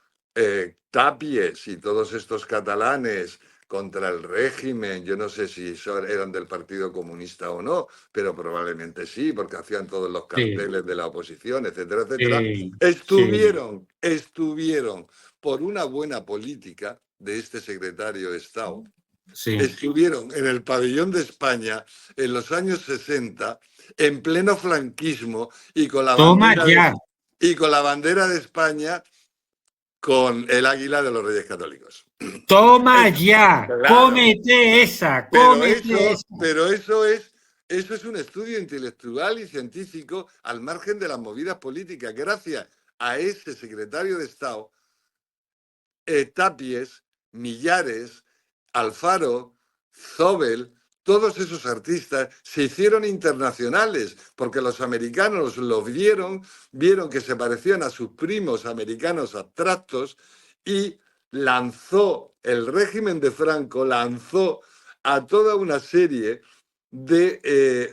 Tapies y todos estos catalanes contra el régimen, yo no sé si eran del Partido Comunista o no, pero probablemente sí, porque hacían todos los Sí, carteles de la oposición, etcétera, etcétera, sí, sí, estuvieron por una buena política de este secretario de Estado, sí. estuvieron en el pabellón de España en los años 60, en pleno franquismo y con la Toma bandera ya, de España con el águila de los Reyes Católicos. toma Es, ya. claro, Cómete esa, pero cómete eso, esa. pero eso es un estudio intelectual y científico al margen de las movidas políticas. Gracias a ese secretario de Estado, Tapies, Millares, Alfaro, Zobel, todos esos artistas se hicieron internacionales porque los americanos los vieron que se parecían a sus primos americanos abstractos y el régimen de Franco lanzó a toda una serie de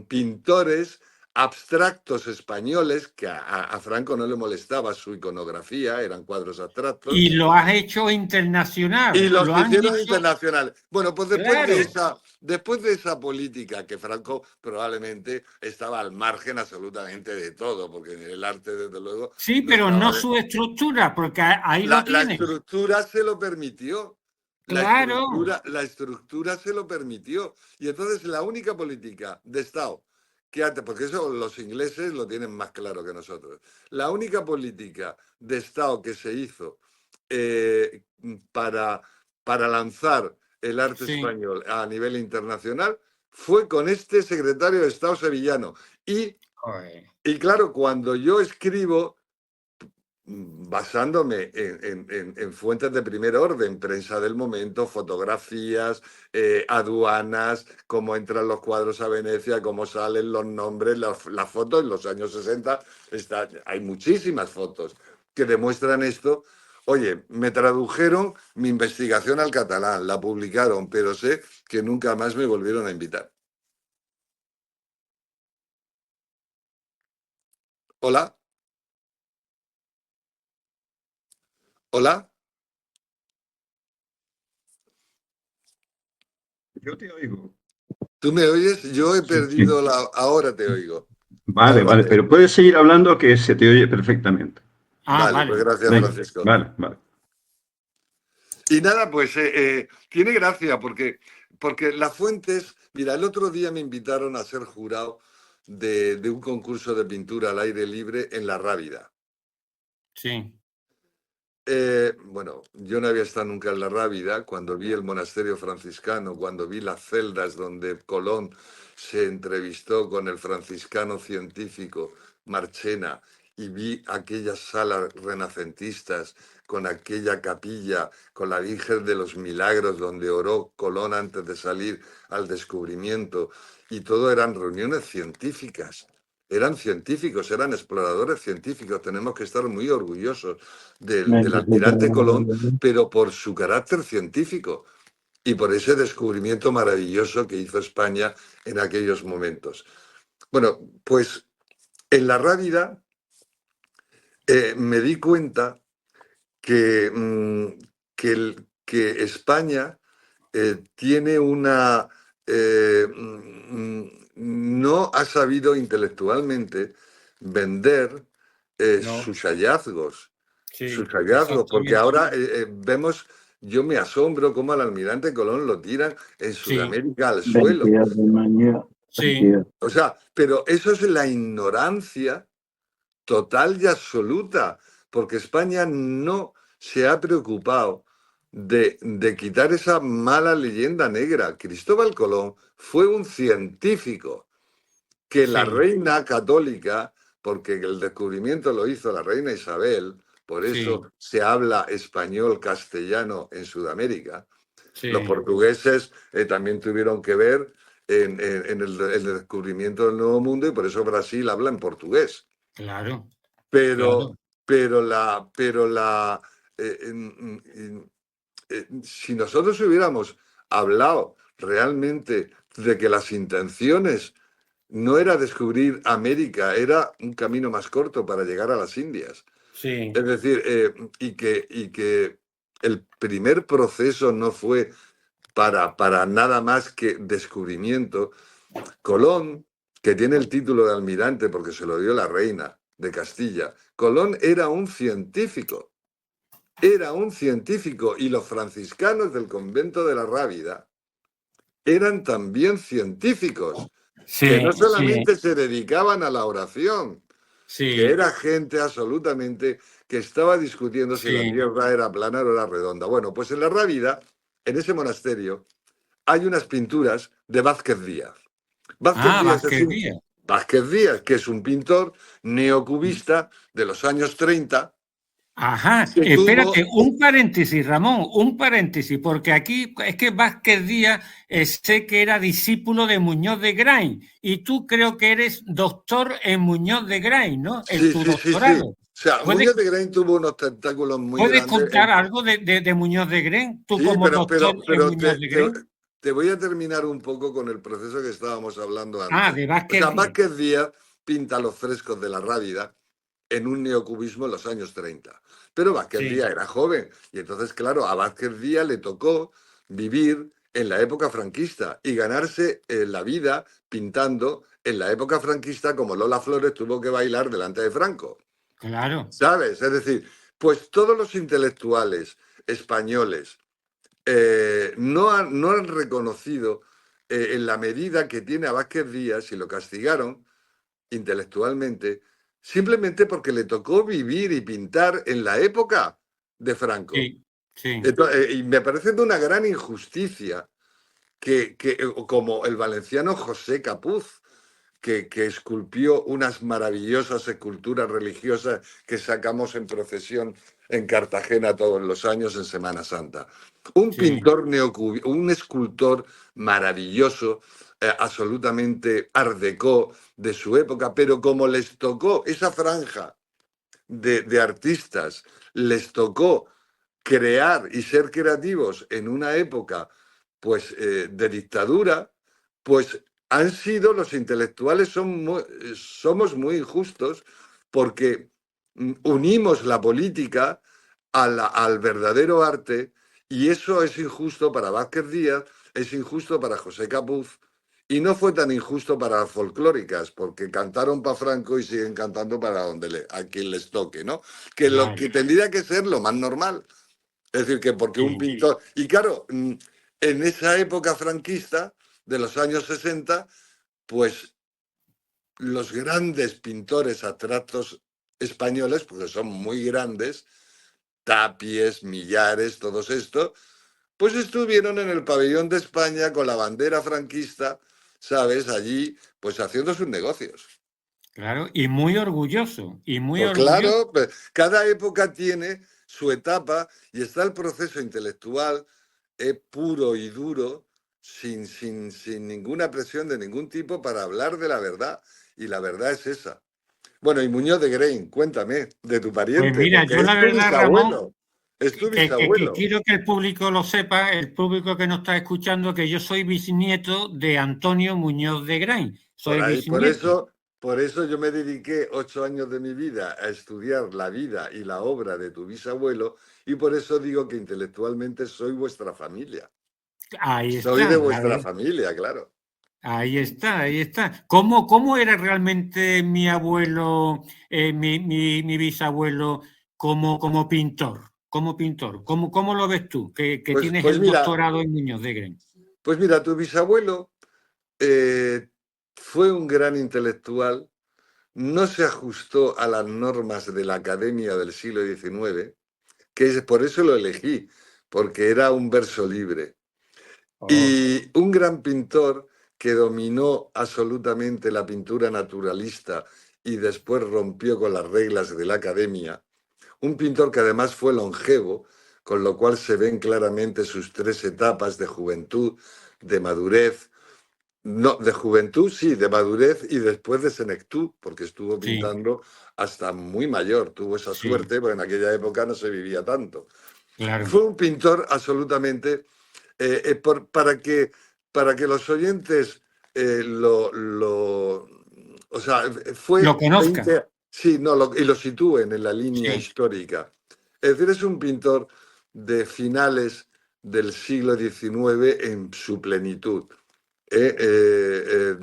pintores abstractos españoles, que a Franco no le molestaba su iconografía, eran cuadros abstractos. Y lo has hecho internacional. Y los lo han hicieron hecho... internacionales. Bueno, pues Claro. después de esa política, que Franco probablemente estaba al margen absolutamente de todo, porque el arte, desde luego... Sí, no pero estaba no su estructura, porque ahí lo la tienes. estructura se lo permitió. Claro. La estructura se lo permitió. Y entonces la única política de Estado que antes, porque eso los ingleses lo tienen más claro que nosotros, la única política de Estado que se hizo eh, para, para lanzar el arte Sí. español a nivel internacional fue con este secretario de Estado sevillano. Y claro, cuando yo escribo, basándome en fuentes de primer orden, prensa del momento, fotografías, aduanas, cómo entran los cuadros a Venecia, cómo salen los nombres, las fotos. En los años 60 hay muchísimas fotos que demuestran esto. Oye, me tradujeron mi investigación al catalán, la publicaron, pero sé que nunca más me volvieron a invitar. ¿Hola? ¿Hola? Yo te oigo. ¿Tú me oyes? Yo he perdido Sí. Ahora te oigo. Vale, Ahora pero puedes seguir hablando que se te oye perfectamente. Vale, pues gracias, Venga, Francisco. Vale. Y nada, pues tiene gracia porque las fuentes, mira, el otro día me invitaron a ser jurado de un concurso de pintura al aire libre en La Rábida. Sí. Bueno, yo no había estado nunca en La Rábida. Cuando vi el monasterio franciscano, cuando vi las celdas donde Colón se entrevistó con el franciscano científico Marchena, y vi aquellas salas renacentistas con aquella capilla, con la Virgen de los Milagros donde oró Colón antes de salir al descubrimiento, y todo eran reuniones científicas. Eran científicos, eran exploradores científicos. Tenemos que estar muy orgullosos del almirante Colón, pero por su carácter científico y por ese descubrimiento maravilloso que hizo España en aquellos momentos. Bueno, pues en La Rábida me di cuenta que, que España tiene una... no ha sabido intelectualmente vender No. sus hallazgos. Sí, Sus hallazgos, porque exactamente. ahora vemos, yo me asombro cómo al almirante Colón lo tiran en Sudamérica al suelo. Sí. O sea, pero eso es la ignorancia total y absoluta, porque España no se ha preocupado de quitar esa mala leyenda negra. Cristóbal Colón fue un científico que la Sí. reina católica, porque el descubrimiento lo hizo la reina Isabel, por eso se habla español castellano en Sudamérica. Sí. Los portugueses también tuvieron que ver en el descubrimiento del Nuevo Mundo, y por eso Brasil habla en portugués. Claro. Pero si nosotros hubiéramos hablado realmente de que las intenciones no era descubrir América, era un camino más corto para llegar a las Indias. Sí. Es decir, y que el primer proceso no fue para nada más que descubrimiento. Colón, que tiene el título de almirante porque se lo dio la reina de Castilla, Colón era un científico. Era un científico, y los franciscanos del convento de la Rábida eran también científicos, que no solamente se dedicaban a la oración, que era gente absolutamente que estaba discutiendo si la tierra era plana o era redonda. Bueno, pues en la Rábida, en ese monasterio, hay unas pinturas de Vázquez Díaz. Vázquez Díaz, que es un pintor neocubista de los años 30. Ajá, espérate, un paréntesis, Ramón, un paréntesis, porque aquí es que Vázquez Díaz sé que era discípulo de Muñoz de Gray, y tú creo que eres doctor en Muñoz de Gray, ¿no? En tu doctorado. sea, ¿Puedes, Muñoz de Grey tuvo unos tentáculos muy ¿puedes grandes. contar algo de Muñoz de Grey? Tú Sí, como doctor en pero Muñoz de Grey. te voy a terminar un poco con el proceso que estábamos hablando Ah, antes. de O Vázquez sea, Díaz. Vázquez Díaz pinta los frescos de la Rábida en un neocubismo en los años 30. Pero Vázquez Sí, Díaz era joven y entonces, claro, a Vázquez Díaz le tocó vivir en la época franquista y ganarse la vida pintando en la época franquista como Lola Flores tuvo que bailar delante de Franco. claro. ¿Sabes? Es decir, pues todos los intelectuales españoles no han reconocido en la medida que tiene a Vázquez Díaz y lo castigaron intelectualmente, simplemente porque le tocó vivir y pintar en la época de Franco. Sí, sí, Y me parece de una gran injusticia como el valenciano José Capuz, que esculpió unas maravillosas esculturas religiosas que sacamos en procesión en Cartagena todos los años en Semana Santa. Un sí, pintor un escultor maravilloso, absolutamente art déco de su época, pero como les tocó esa franja de artistas, les tocó crear y ser creativos en una época pues de dictadura, pues han sido los intelectuales somos muy injustos porque unimos la política al verdadero arte y eso es injusto para Vázquez Díaz, es injusto para José Capuz y no fue tan injusto para las folclóricas porque cantaron para Franco y siguen cantando para a quien les toque, ¿no? Que lo claro. que tendría que ser lo más normal. Es decir, que porque un Sí, pintor... Y claro, en esa época franquista de los años 60, pues los grandes pintores abstractos españoles, porque son muy grandes, Tapies, Millares, todos estos, pues estuvieron en el pabellón de España con la bandera franquista, ¿sabes? Allí, pues haciendo sus negocios. claro. Y muy orgulloso, y muy Pues orgulloso. claro, pues cada época tiene su etapa y está el proceso intelectual puro y duro, sin ninguna presión de ningún tipo para hablar de la verdad. Y la verdad es esa. Bueno, y Muñoz de Grey, cuéntame de tu Pues pariente, mira, porque yo la es tu verdad, Ramón, bisabuelo. Es tu que bisabuelo. quiero que el público lo sepa, el público que nos está escuchando, que yo soy bisnieto de Antonio Muñoz de Grey. Por Soy ahí, bisnieto. por eso yo me dediqué 8 años de mi vida a estudiar la vida y la obra de tu bisabuelo, y por eso digo que intelectualmente soy vuestra familia. Ahí Soy de está, vuestra familia, claro. ahí está, ahí está. ¿Cómo era realmente mi abuelo, mi bisabuelo como pintor? Como pintor. ¿Cómo lo ves tú, que Pues, tienes pues el mira, doctorado en Muñoz de Grey? pues mira, tu bisabuelo fue un gran intelectual, no se ajustó a las normas de la academia del siglo XIX, por eso lo elegí, porque era un verso libre. Oh, Y un gran pintor que dominó absolutamente la pintura naturalista y después rompió con las reglas de la academia. Un pintor que además fue longevo, con lo cual se ven claramente sus 3 etapas de juventud, de madurez. No, de juventud sí, de madurez y después de senectud, porque estuvo sí, pintando hasta muy mayor. Tuvo esa sí, suerte, porque en aquella época no se vivía tanto. claro. Fue un pintor absolutamente para que los oyentes o sea, Lo fue conozcan. 20, sí, no, y lo sitúen en la línea Sí, histórica. Es decir, es un pintor de finales del siglo XIX en su plenitud. Eh, eh, eh,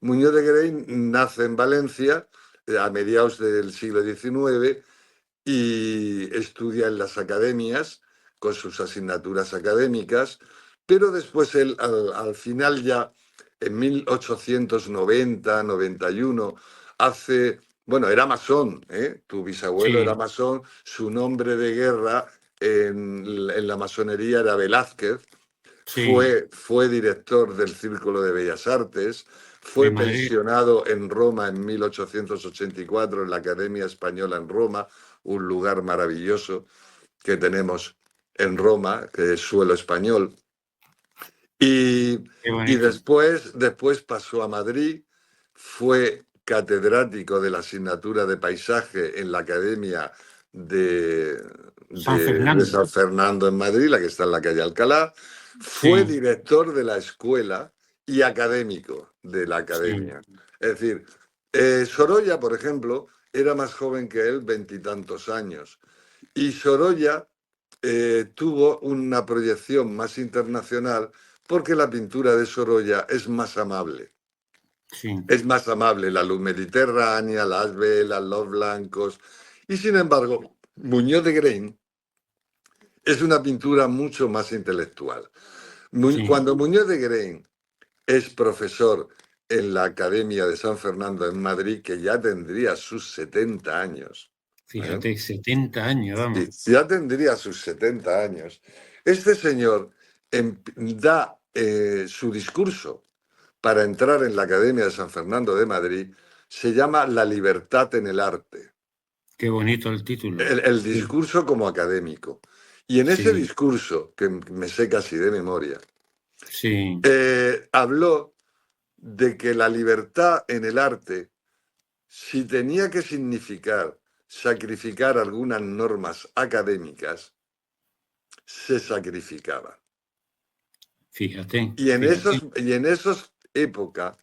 Muñoz de Grey nace en Valencia a mediados del siglo XIX y estudia en las academias con sus asignaturas académicas, pero después él al final ya en 1890-91 hace, bueno, era masón, ¿eh? Tu bisabuelo era sí, masón, su nombre de guerra en la masonería era Velázquez, sí, fue director del Círculo de Bellas Artes, de fue Madrid. pensionado en Roma en 1884 en la Academia Española en Roma, un lugar maravilloso que tenemos en Roma, que es suelo español. Y, Qué y bonito. después pasó a Madrid, fue catedrático de la asignatura de paisaje en la Academia de San Fernando en Madrid, la que está en la calle Alcalá. Fue director de la escuela y académico de la academia. Es decir, Sorolla, por ejemplo, era más joven que él, 20 y tantos años. Y Sorolla tuvo una proyección más internacional porque la pintura de Sorolla es más amable. Es más amable, la luz mediterránea, las velas, los blancos. Y sin embargo, Muñoz de Grein es una pintura mucho más intelectual. Cuando Muñoz de Grein es profesor en la Academia de San Fernando en Madrid, que ya tendría sus 70 años. Fíjate, 70 años, vamos. Sí, ya tendría sus 70 años. Este señor da su discurso para entrar en la Academia de San Fernando de Madrid, se llama La libertad en el arte. Qué bonito el título. El discurso como académico. Y en ese discurso, que me sé casi de memoria, habló de que la libertad en el arte, si tenía que significar sacrificar algunas normas académicas, se sacrificaban. Fíjate. Y en esas épocas,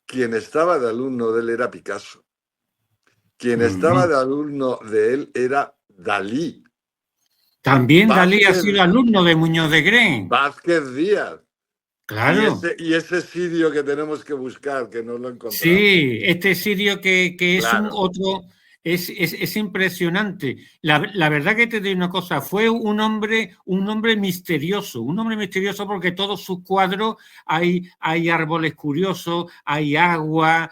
quien estaba de alumno de él era Picasso. Quien estaba de alumno de él era Dalí. También Dalí ha sido alumno de Muñoz de Grein. Vázquez Díaz. Claro. Y ese Sirio que tenemos que buscar, que no lo encontramos. Sí, este Sirio que es un otro, es impresionante. La verdad que te digo una cosa, fue un hombre misterioso porque todos sus cuadros hay árboles curiosos, hay agua,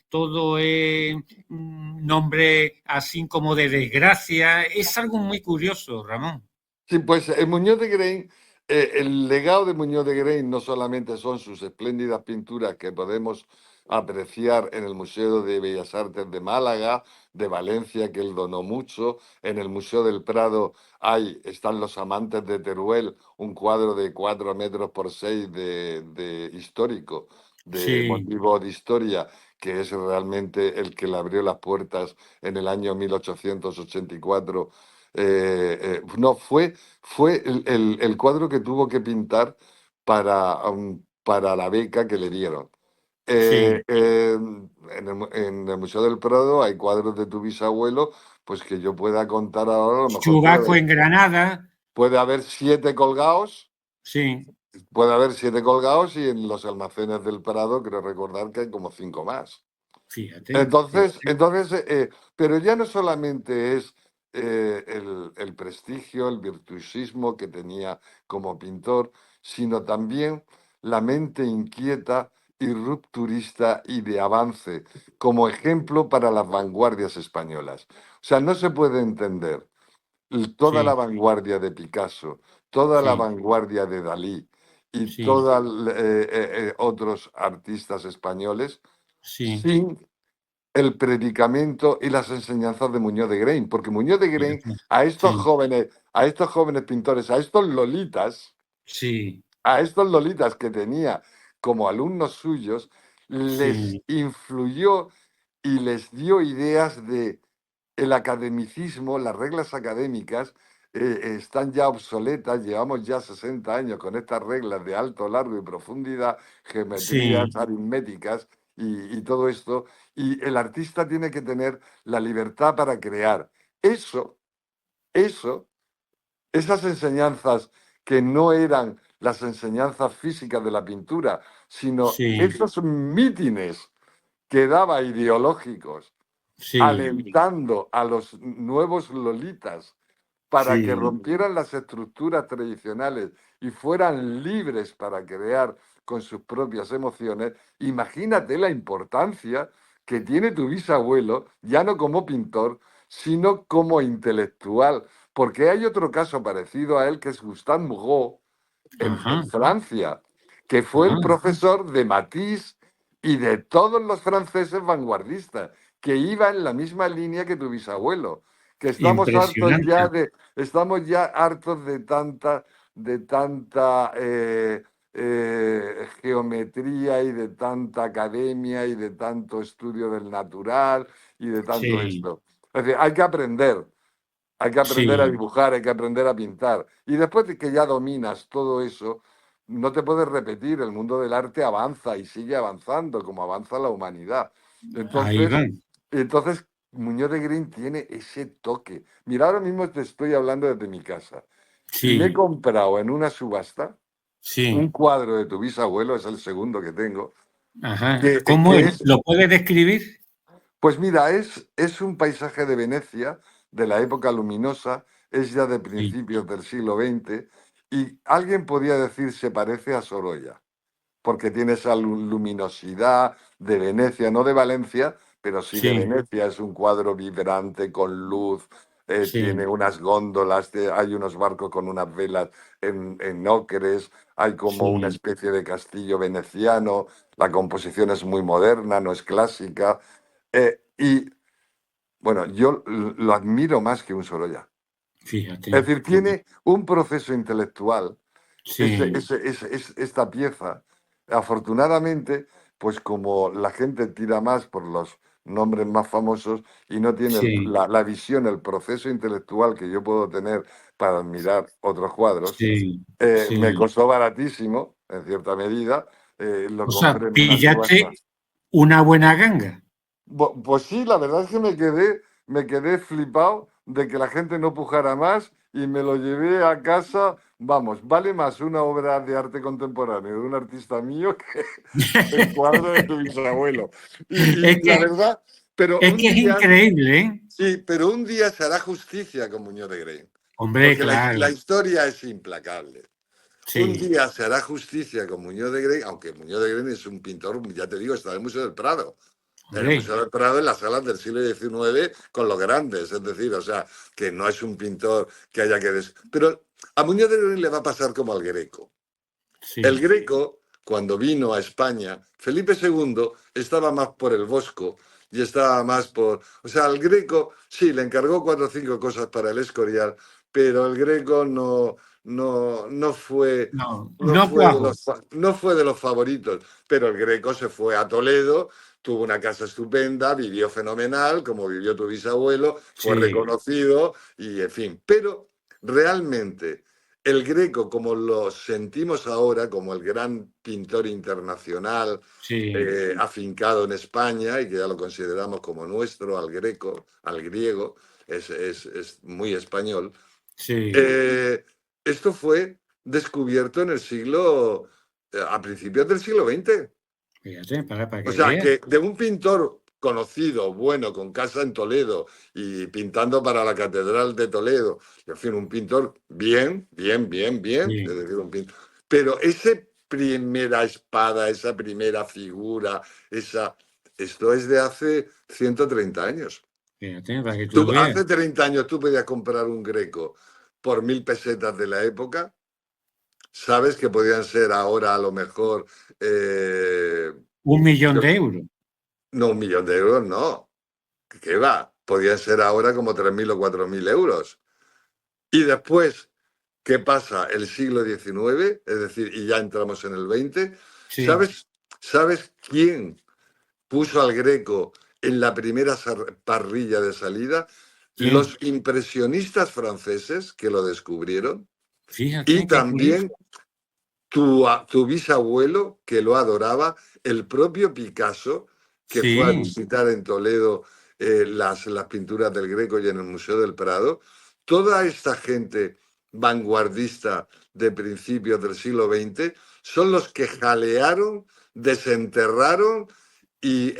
todo es nombre así como de desgracia. Es algo muy curioso, Ramón. Sí, pues Muñoz de Grein. El legado de Muñoz de Grein no solamente son sus espléndidas pinturas que podemos apreciar en el Museo de Bellas Artes de Málaga, de Valencia, que él donó mucho. En el Museo del Prado están Los amantes de Teruel, un cuadro de 4 metros por 6 de histórico, de motivo de historia, que es realmente el que le abrió las puertas en el año 1884. No, fue el cuadro que tuvo que pintar para la beca que le dieron. En el Museo del Prado hay cuadros de tu bisabuelo, pues que yo pueda contar ahora. A lo mejor Chubaco en Granada. Puede haber 7 colgados. Sí. Puede haber 7 colgados y en los almacenes del Prado creo recordar que hay como 5 más. Fíjate. Entonces, pero ya no solamente es el prestigio, el virtuosismo que tenía como pintor, sino también la mente inquieta y rupturista y de avance, como ejemplo para las vanguardias españolas. O sea, no se puede entender toda la vanguardia de Picasso, toda la vanguardia de Dalí y todos otros artistas españoles sin el predicamento y las enseñanzas de Muñoz de Grein, porque Muñoz de Grein a estos jóvenes pintores, a estos lolitas que tenía como alumnos suyos, les influyó y les dio ideas de el academicismo, las reglas académicas están ya obsoletas, llevamos ya 60 años con estas reglas de alto, largo y profundidad, geometrías aritméticas y todo esto, y el artista tiene que tener la libertad para crear. Esas enseñanzas que no eran las enseñanzas físicas de la pintura, sino esos mítines que daba ideológicos, alentando a los nuevos lolitas para que rompieran las estructuras tradicionales y fueran libres para crear con sus propias emociones. Imagínate la importancia que tiene tu bisabuelo, ya no como pintor, sino como intelectual. Porque hay otro caso parecido a él, que es Gustave Moreau, en Francia, que fue el profesor de Matisse y de todos los franceses vanguardistas, que iba en la misma línea que tu bisabuelo. Que estamos hartos ya de tanta geometría y de tanta academia y de tanto estudio del natural y de tanto Sí, esto. Es decir, hay que aprender a sí, dibujar, hay que aprender a pintar. Y después de que ya dominas todo eso, no te puedes repetir, el mundo del arte avanza y sigue avanzando como avanza la humanidad. ahí Entonces, van. entonces Muñoz de Green tiene ese toque. Mira, ahora mismo te estoy hablando desde mi casa y me he Sí, comprado en una subasta un sí, cuadro de tu bisabuelo, es el segundo que tengo, ajá. ¿Cómo que es? es, ¿Lo puedes describir? pues mira, es un paisaje de Venecia de la época luminosa, es ya de Sí, principios del siglo XX, y alguien podría decir se parece a Sorolla, porque tiene esa luminosidad de Venecia, no de Valencia, pero sí de sí, Venecia. Es un cuadro vibrante, con luz, tiene sí, unas góndolas, hay unos barcos con unas velas en ocres, hay como una sí. especie de castillo veneciano, la composición es muy moderna, no es clásica. Y bueno, yo lo admiro más que un Sorolla. Es Fíjate. decir, tiene un proceso intelectual Sí, esta pieza. Afortunadamente, pues como la gente tira más por los nombres más famosos y no tiene sí, la visión, el proceso intelectual que yo puedo tener para admirar otros cuadros, sí, me sí. costó baratísimo, en cierta medida, lo O sea, compré en una subasta. pillaste una buena ganga. Pues sí, la verdad es que me quedé flipado de que la gente no pujara más y me lo llevé a casa. Vamos, vale más una obra de arte contemporáneo de un artista mío que el cuadro de tu bisabuelo. Es La que, verdad, pero es un que es día, increíble, ¿eh? sí, pero un día se hará justicia con Muñoz de Grey, Hombre, porque la claro. historia es implacable. Un Sí, día se hará justicia con Muñoz de Grey, aunque Muñoz de Grey es un pintor, ya te digo, está en el Museo del Prado. En el hombre. Museo del Prado, en las salas del siglo XIX, con los grandes, es decir, o sea, que no es un pintor que haya que... Pero a Muñoz de Grey le va a pasar como al Greco. El Sí, Greco, cuando vino a España, Felipe II estaba más por el Bosco y estaba más por... O sea, al Greco sí, le encargó 4 o 5 cosas para el Escorial, pero el Greco no fue... no, No no fue, de cuajo. los, no fue de los favoritos, pero el Greco se fue a Toledo, tuvo una casa estupenda, vivió fenomenal, como vivió tu bisabuelo, fue Sí, reconocido y en fin. Pero realmente el Greco, como lo sentimos ahora, como el gran pintor internacional sí, afincado en España y que ya lo consideramos como nuestro, al Greco, al griego, es muy español. sí. eh, Esto fue descubierto en el siglo, a principios del siglo XX. Fíjate, para O que sea, veas. que de un pintor conocido, bueno, con casa en Toledo y pintando para la Catedral de Toledo, en fin, un pintor bien, es Sí, decir, un pintor. Pero esa primera espada, esa primera figura, esto es de hace 130 años. fíjate, para que tú Tú, veas. hace 30 años tú podías comprar un Greco por 1.000 pesetas de la época. Sabes que podían ser ahora a lo mejor, Un millón yo- de euros. no 1 millón de euros, no. ¿Qué va? Podían ser ahora como 3.000 o 4.000 euros. Y después, ¿qué pasa? El siglo XIX, es decir, y ya entramos en el XX. Sí. ¿Sabes quién puso al Greco en la primera parrilla de salida? Los ¿Quién? impresionistas franceses que lo descubrieron y Fíjate, qué curioso. también tu bisabuelo, que lo adoraba, el propio Picasso, que fue a Sí, visitar en Toledo las pinturas del Greco y en el Museo del Prado, toda esta gente vanguardista de principios del siglo XX son los que jalearon, desenterraron y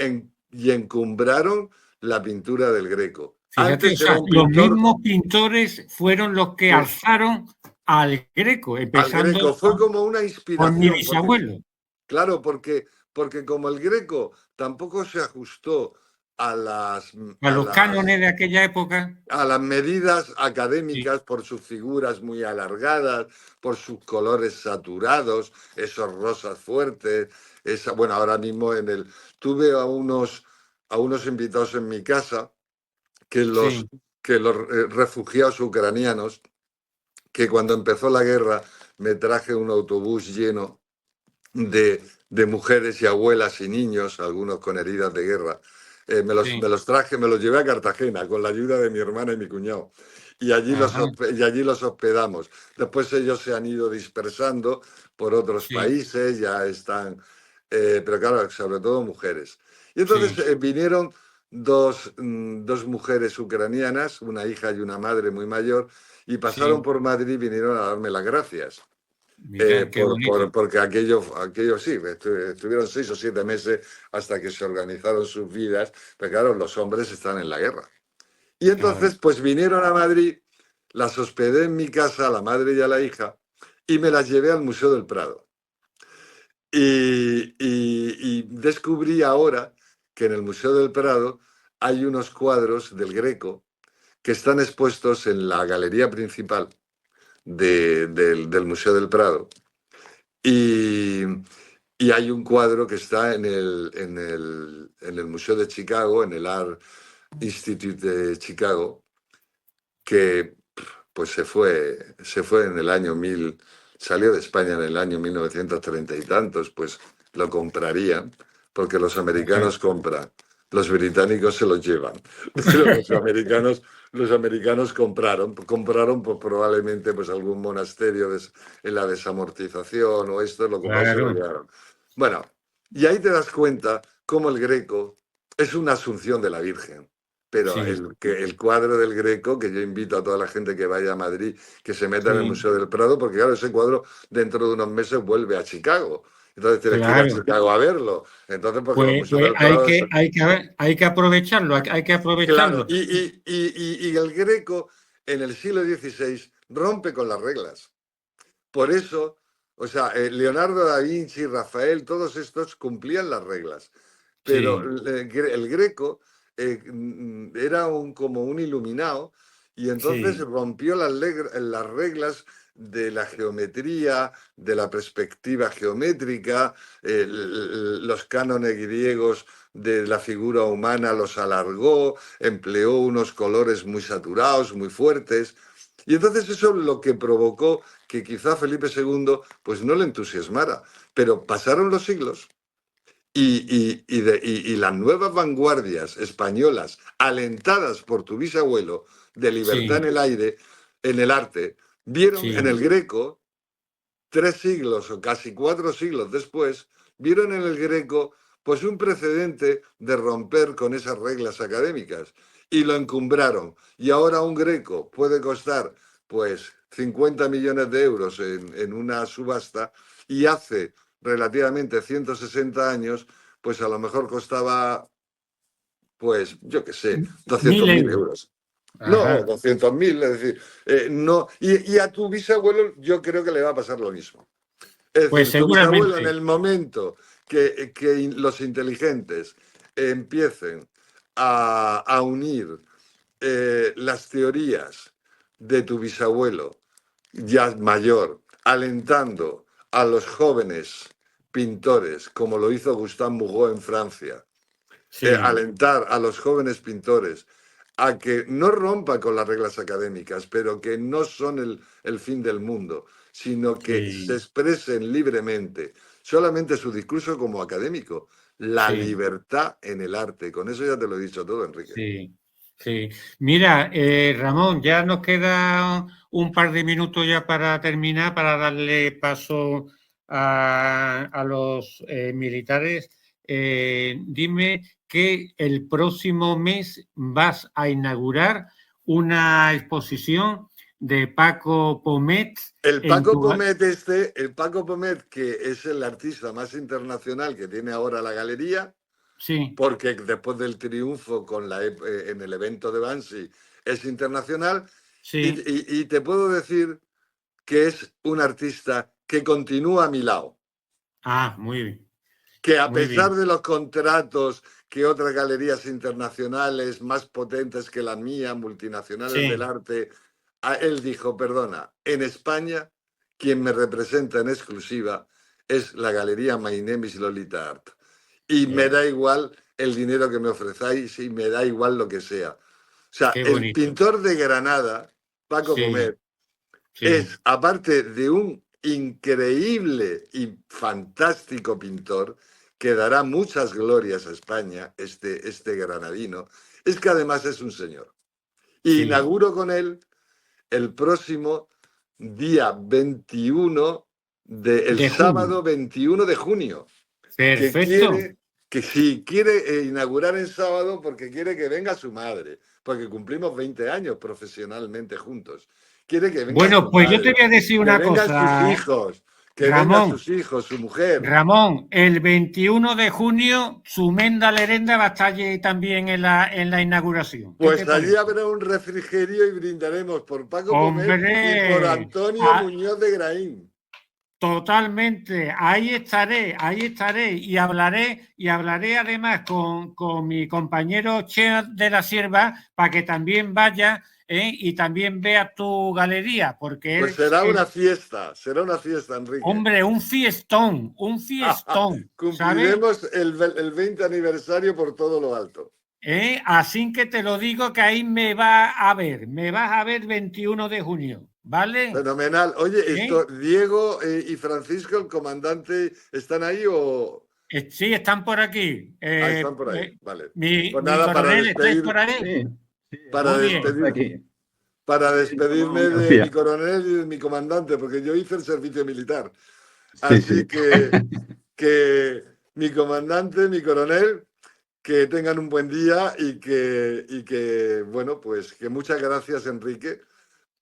encumbraron la pintura del Greco. fíjate, o Antes era sea, un los pintor, mismos pintores fueron los que pues, alzaron al Greco, al empezando Greco, fue como una por mi inspiración, porque bisabuelo. claro, porque como el Greco tampoco se ajustó a las, A a los cánones las, de aquella época. a las medidas Sí, académicas por sus figuras muy alargadas, por sus colores saturados, esos rosas fuertes, bueno, ahora mismo tuve a unos invitados en mi casa que los, sí, que los refugiados ucranianos, que cuando empezó la guerra me traje un autobús lleno de mujeres y abuelas y niños, algunos con heridas de guerra. Sí. Me los traje, me los llevé a Cartagena con la ayuda de mi hermana y mi cuñado. Y allí Ajá. y allí los hospedamos. Después ellos se han ido dispersando por otros Sí, países, ya están, pero claro, sobre todo mujeres. Y entonces sí, vinieron dos mujeres ucranianas, una hija y una madre muy mayor, y pasaron sí. por Madrid y vinieron a darme las gracias. Mira, qué bonito. Porque aquello sí, estuvieron 6 o 7 meses hasta que se organizaron sus vidas, pero claro, los hombres están en la guerra. Y Claro. entonces, pues vinieron a Madrid, las hospedé en mi casa, a la madre y a la hija, y me las llevé al Museo del Prado. Y descubrí ahora que en el Museo del Prado hay unos cuadros del Greco que están expuestos en la galería principal del Museo del Prado. Y, y hay un cuadro que está en el Museo de Chicago, en el Art Institute de Chicago, que pues se fue en el año 1000, salió de España en el año 1930 y tantos, pues lo comprarían, porque los americanos compran, los británicos se los llevan, pero los americanos compraron pues, probablemente pues, algún monasterio en la desamortización o esto, lo compraron y se lo Claro. llevaron. Bueno, y ahí te das cuenta cómo el Greco es una asunción de la Virgen. Pero Sí, el cuadro del Greco, que yo invito a toda la gente que vaya a Madrid, que se meta en el sí. Museo del Prado, porque claro, ese cuadro dentro de unos meses vuelve a Chicago. Entonces tienes que ir a Claro. Chicago a verlo. Entonces, porque los Pues, museos pues del Prado... hay que aprovecharlo, hay que Claro, aprovecharlo. y el Greco en el siglo XVI rompe con las reglas. Por eso, o sea, Leonardo da Vinci, Rafael, todos estos cumplían las reglas. Pero Sí, el Greco era como un iluminado y entonces sí, rompió las reglas de la geometría, de la perspectiva geométrica, los cánones griegos de la figura humana los alargó, empleó unos colores muy saturados, muy fuertes. Y entonces eso lo que provocó que quizá Felipe II pues no le entusiasmara. Pero pasaron los siglos y las nuevas vanguardias españolas, alentadas por tu bisabuelo, de libertad en sí, el aire, en el arte, vieron en sí, el Greco, 3 siglos o casi 4 siglos después, vieron en el Greco pues un precedente de romper con esas reglas académicas y lo encumbraron. Y ahora un Greco puede costar pues 50 millones de euros en una subasta y hace relativamente 160 años, pues a lo mejor costaba, pues yo qué sé, 1000 200.000 euros. euros. No, Ajá. 200.000, es decir, no. Y a tu bisabuelo yo creo que le va a pasar lo mismo. Es Pues decir, tu bisabuelo en seguramente. el momento que los inteligentes empiecen a unir las teorías de tu bisabuelo ya mayor, alentando a los jóvenes pintores, como lo hizo Gustave Moreau en Francia, Sí, alentar a los jóvenes pintores a que no rompan con las reglas académicas, pero que no son el fin del mundo, sino que se sí, expresen libremente, solamente su discurso como académico, la sí. libertad en el arte. Con eso ya te lo he dicho todo, Enrique. Sí, sí. Mira, Ramón, ya nos queda un par de minutos ya para terminar, para darle paso a los militares. Dime que el próximo mes vas a inaugurar una exposición de Paco Pomet en tu... El Paco Pomet, que es el artista más internacional que tiene ahora la galería, Sí, porque después del triunfo en el evento de Banksy es internacional, sí. y te puedo decir que es un artista que continúa a mi lado, Ah, muy bien, que a muy pesar bien. de los contratos que otras galerías internacionales más potentes que la mía, multinacionales del Sí, arte, él dijo, perdona, en España quien me representa en exclusiva es la galería My Name is Lolita Art. Y me ya. da igual el dinero que me ofrezáis y me da igual lo que sea. O sea, Qué el bonito. pintor de Granada, Paco Sí, Pomet, sí, es, aparte de un increíble y fantástico pintor que dará muchas glorias a España, este granadino, es que además es un señor. Y Sí. inauguro con él el próximo día 21 De sábado 21 de junio. Perfecto. Que sí, quiere inaugurar en sábado porque quiere que venga su madre, porque cumplimos 20 años profesionalmente juntos. Quiere que venga Bueno, su pues yo madre, te voy a decir que una vengan cosa, sus hijos, que Ramón. vengan sus hijos, su mujer. Ramón, el 21 de junio, su Menda Lerenda va a estar allí también en la inauguración. ¿Qué Pues te allí parece? habrá un refrigerio y brindaremos por Paco Pomet y por ¡Hombre! Antonio Muñoz de Graín. Totalmente, ahí estaré y hablaré además con mi compañero Che de la Sierva para que también vaya y también vea tu galería, porque Pues será una fiesta, Enrique. hombre, un fiestón, ¿sabes? Cumpliremos el 20 aniversario por todo lo alto. Así que te lo digo que ahí me vas a ver 21 de junio, ¿vale? Fenomenal. Oye, Diego y Francisco, el comandante, ¿están ahí o...? Sí, están por aquí. Están por ahí, vale. Pues nada, coronel, ¿estáis por ahí? Sí, para despedirme de García. mi coronel y de mi comandante, porque yo hice el servicio militar. Sí, Así sí. que mi comandante, mi coronel, que tengan un buen día y que bueno, pues que muchas gracias, Enrique.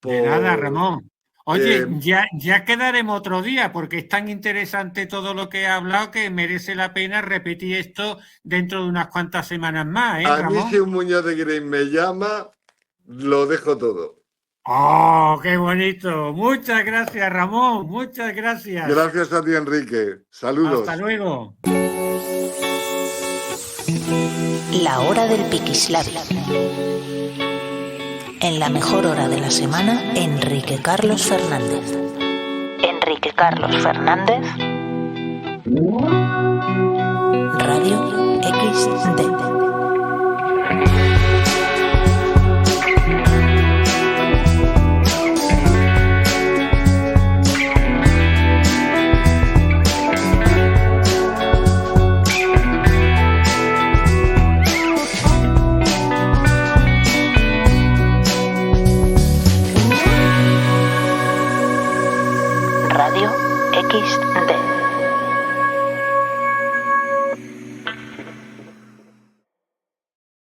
De nada, Ramón. Oye, ya quedaremos otro día porque es tan interesante todo lo que he hablado que merece la pena repetir esto dentro de unas cuantas semanas más, a Ramón? mí si un Muñoz de Grain me llama, lo dejo todo. ¡Oh, qué bonito! Muchas gracias, Ramón. Muchas gracias. Gracias a ti, Enrique. Saludos. Hasta luego. La hora del piquislavi. En la mejor hora de la semana, Enrique Carlos Fernández. Enrique Carlos Fernández. Radio XD. Radio XD.